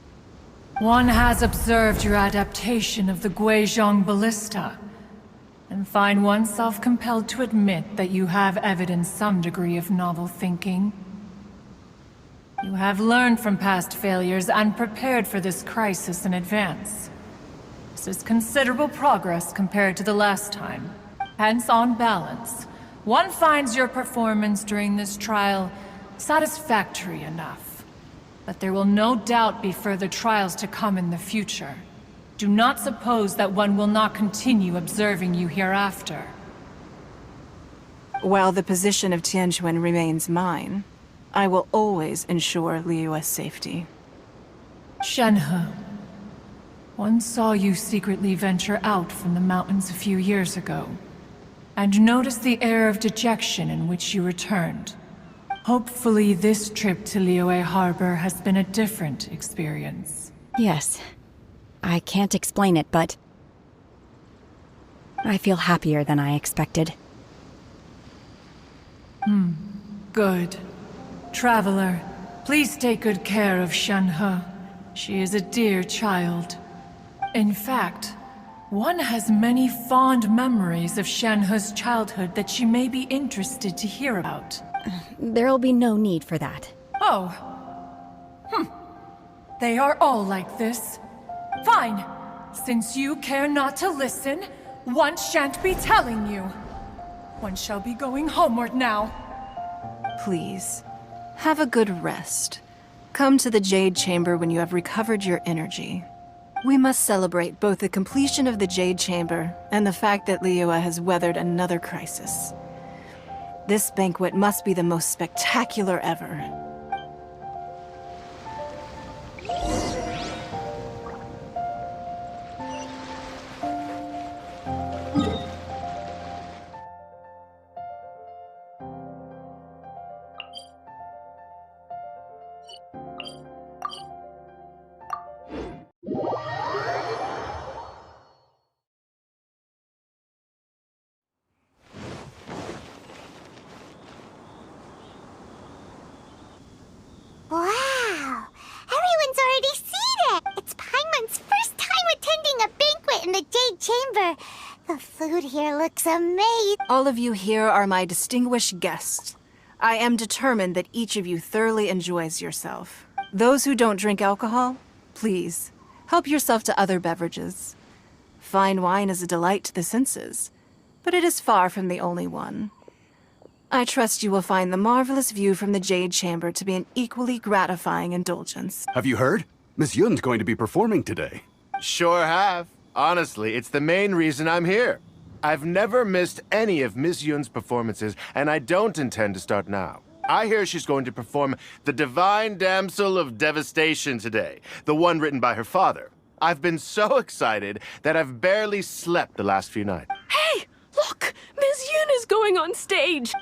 Speaker 14: One has observed your adaptation of the Guizhong Ballista, and find oneself compelled to admit that you have evidenced some degree of novel thinking. You have learned from past failures and prepared for this crisis in advance. This is considerable progress compared to the last time. Hence, on balance, one finds your performance during this trial satisfactory enough. But there will no doubt be further trials to come in the future. Do not suppose that one will not continue observing you hereafter.
Speaker 1: While the position of Tianquan remains mine, I will always ensure Liyue's safety.
Speaker 14: Shenhe, one saw you secretly venture out from the mountains a few years ago, and noticed the air of dejection in which you returned. Hopefully this trip to Liyue Harbor has been a different experience.
Speaker 6: Yes. I can't explain it, but I feel happier than I expected.
Speaker 14: Good. Traveler, please take good care of Shenhe. She is a dear child. In fact, one has many fond memories of Shenhe's childhood that she may be interested to hear about.
Speaker 6: There'll be no need for that.
Speaker 14: Oh. They are all like this. Fine. Since you care not to listen, one shan't be telling you. One shall be going homeward now.
Speaker 1: Please, have a good rest. Come to the Jade Chamber when you have recovered your energy. We must celebrate both the completion of the Jade Chamber and the fact that Liyue has weathered another crisis. This banquet must be the most spectacular ever.
Speaker 5: Wow! Everyone's already seated! It's Paimon's first time attending a banquet in the Jade Chamber. The food here looks amazing.
Speaker 1: All of you here are my distinguished guests. I am determined that each of you thoroughly enjoys yourself. Those who don't drink alcohol, please, help yourself to other beverages. Fine wine is a delight to the senses, but it is far from the only one. I trust you will find the marvelous view from the Jade Chamber to be an equally gratifying indulgence.
Speaker 9: Have you heard? Miss Yun's going to be performing today.
Speaker 8: Sure have. Honestly, it's the main reason I'm here. I've never missed any of Miss Yun's performances, and I don't intend to start now. I hear she's going to perform The Divine Damsel of Devastation today, the one written by her father. I've been so excited that I've barely slept the last few nights.
Speaker 22: Hey, look! Miss Yun is going on stage!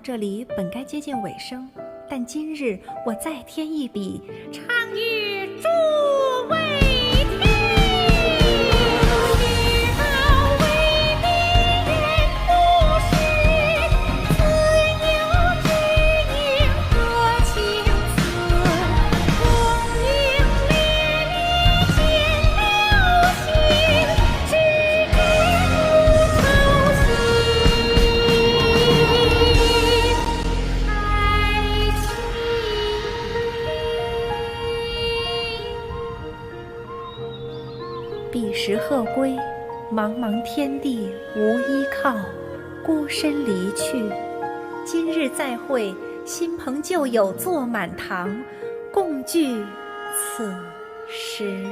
Speaker 23: 这里本该接近尾声，但今日我再添一笔，唱与诸位听。知道为敌人不是，自有知音何情思？功名烈烈见了心，只知不操心。彼时鹤归，茫茫天地无依靠，孤身离去。今日再会，新朋旧友坐满堂，共聚此时。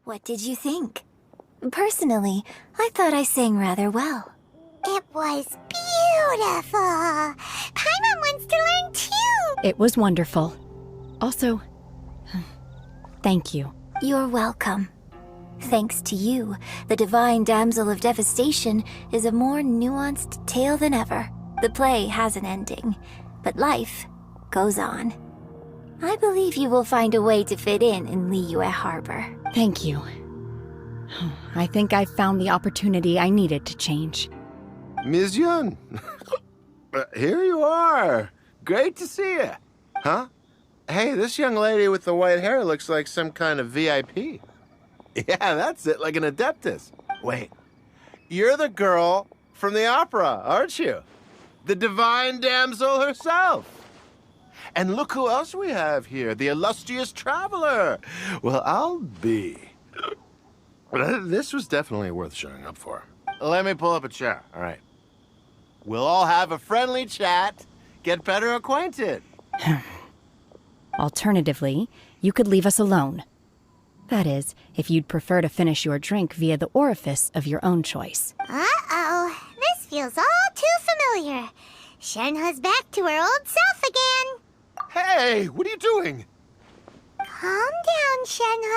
Speaker 17: What did you think? Personally, I thought I sang rather well.
Speaker 5: It was beautiful. Paimon wants to learn too.
Speaker 6: It was wonderful. Also, thank you.
Speaker 17: You're welcome. Thanks to you, the Divine Damsel of Devastation is a more nuanced tale than ever. The play has an ending, but life goes on. I believe you will find a way to fit in Liyue Harbor.
Speaker 6: Thank you. I think I've found the opportunity I needed to change.
Speaker 8: Ms. Yun, here you are. Great to see you. Huh? Hey, this young lady with the white hair looks like some kind of VIP. Yeah, that's it, like an Adeptus. Wait, you're the girl from the opera, aren't you? The divine damsel herself. And look who else we have here, the illustrious traveler. Well, I'll be. This was definitely worth showing up for. Let me pull up a chair, all right. We'll all have a friendly chat, get better acquainted.
Speaker 6: Alternatively, you could leave us alone. That is, if you'd prefer to finish your drink via the orifice of your own choice.
Speaker 5: Uh-oh, this feels all too familiar. Shenhe's back to her old self again.
Speaker 8: Hey, what are you doing?
Speaker 5: Calm down, Shenhe.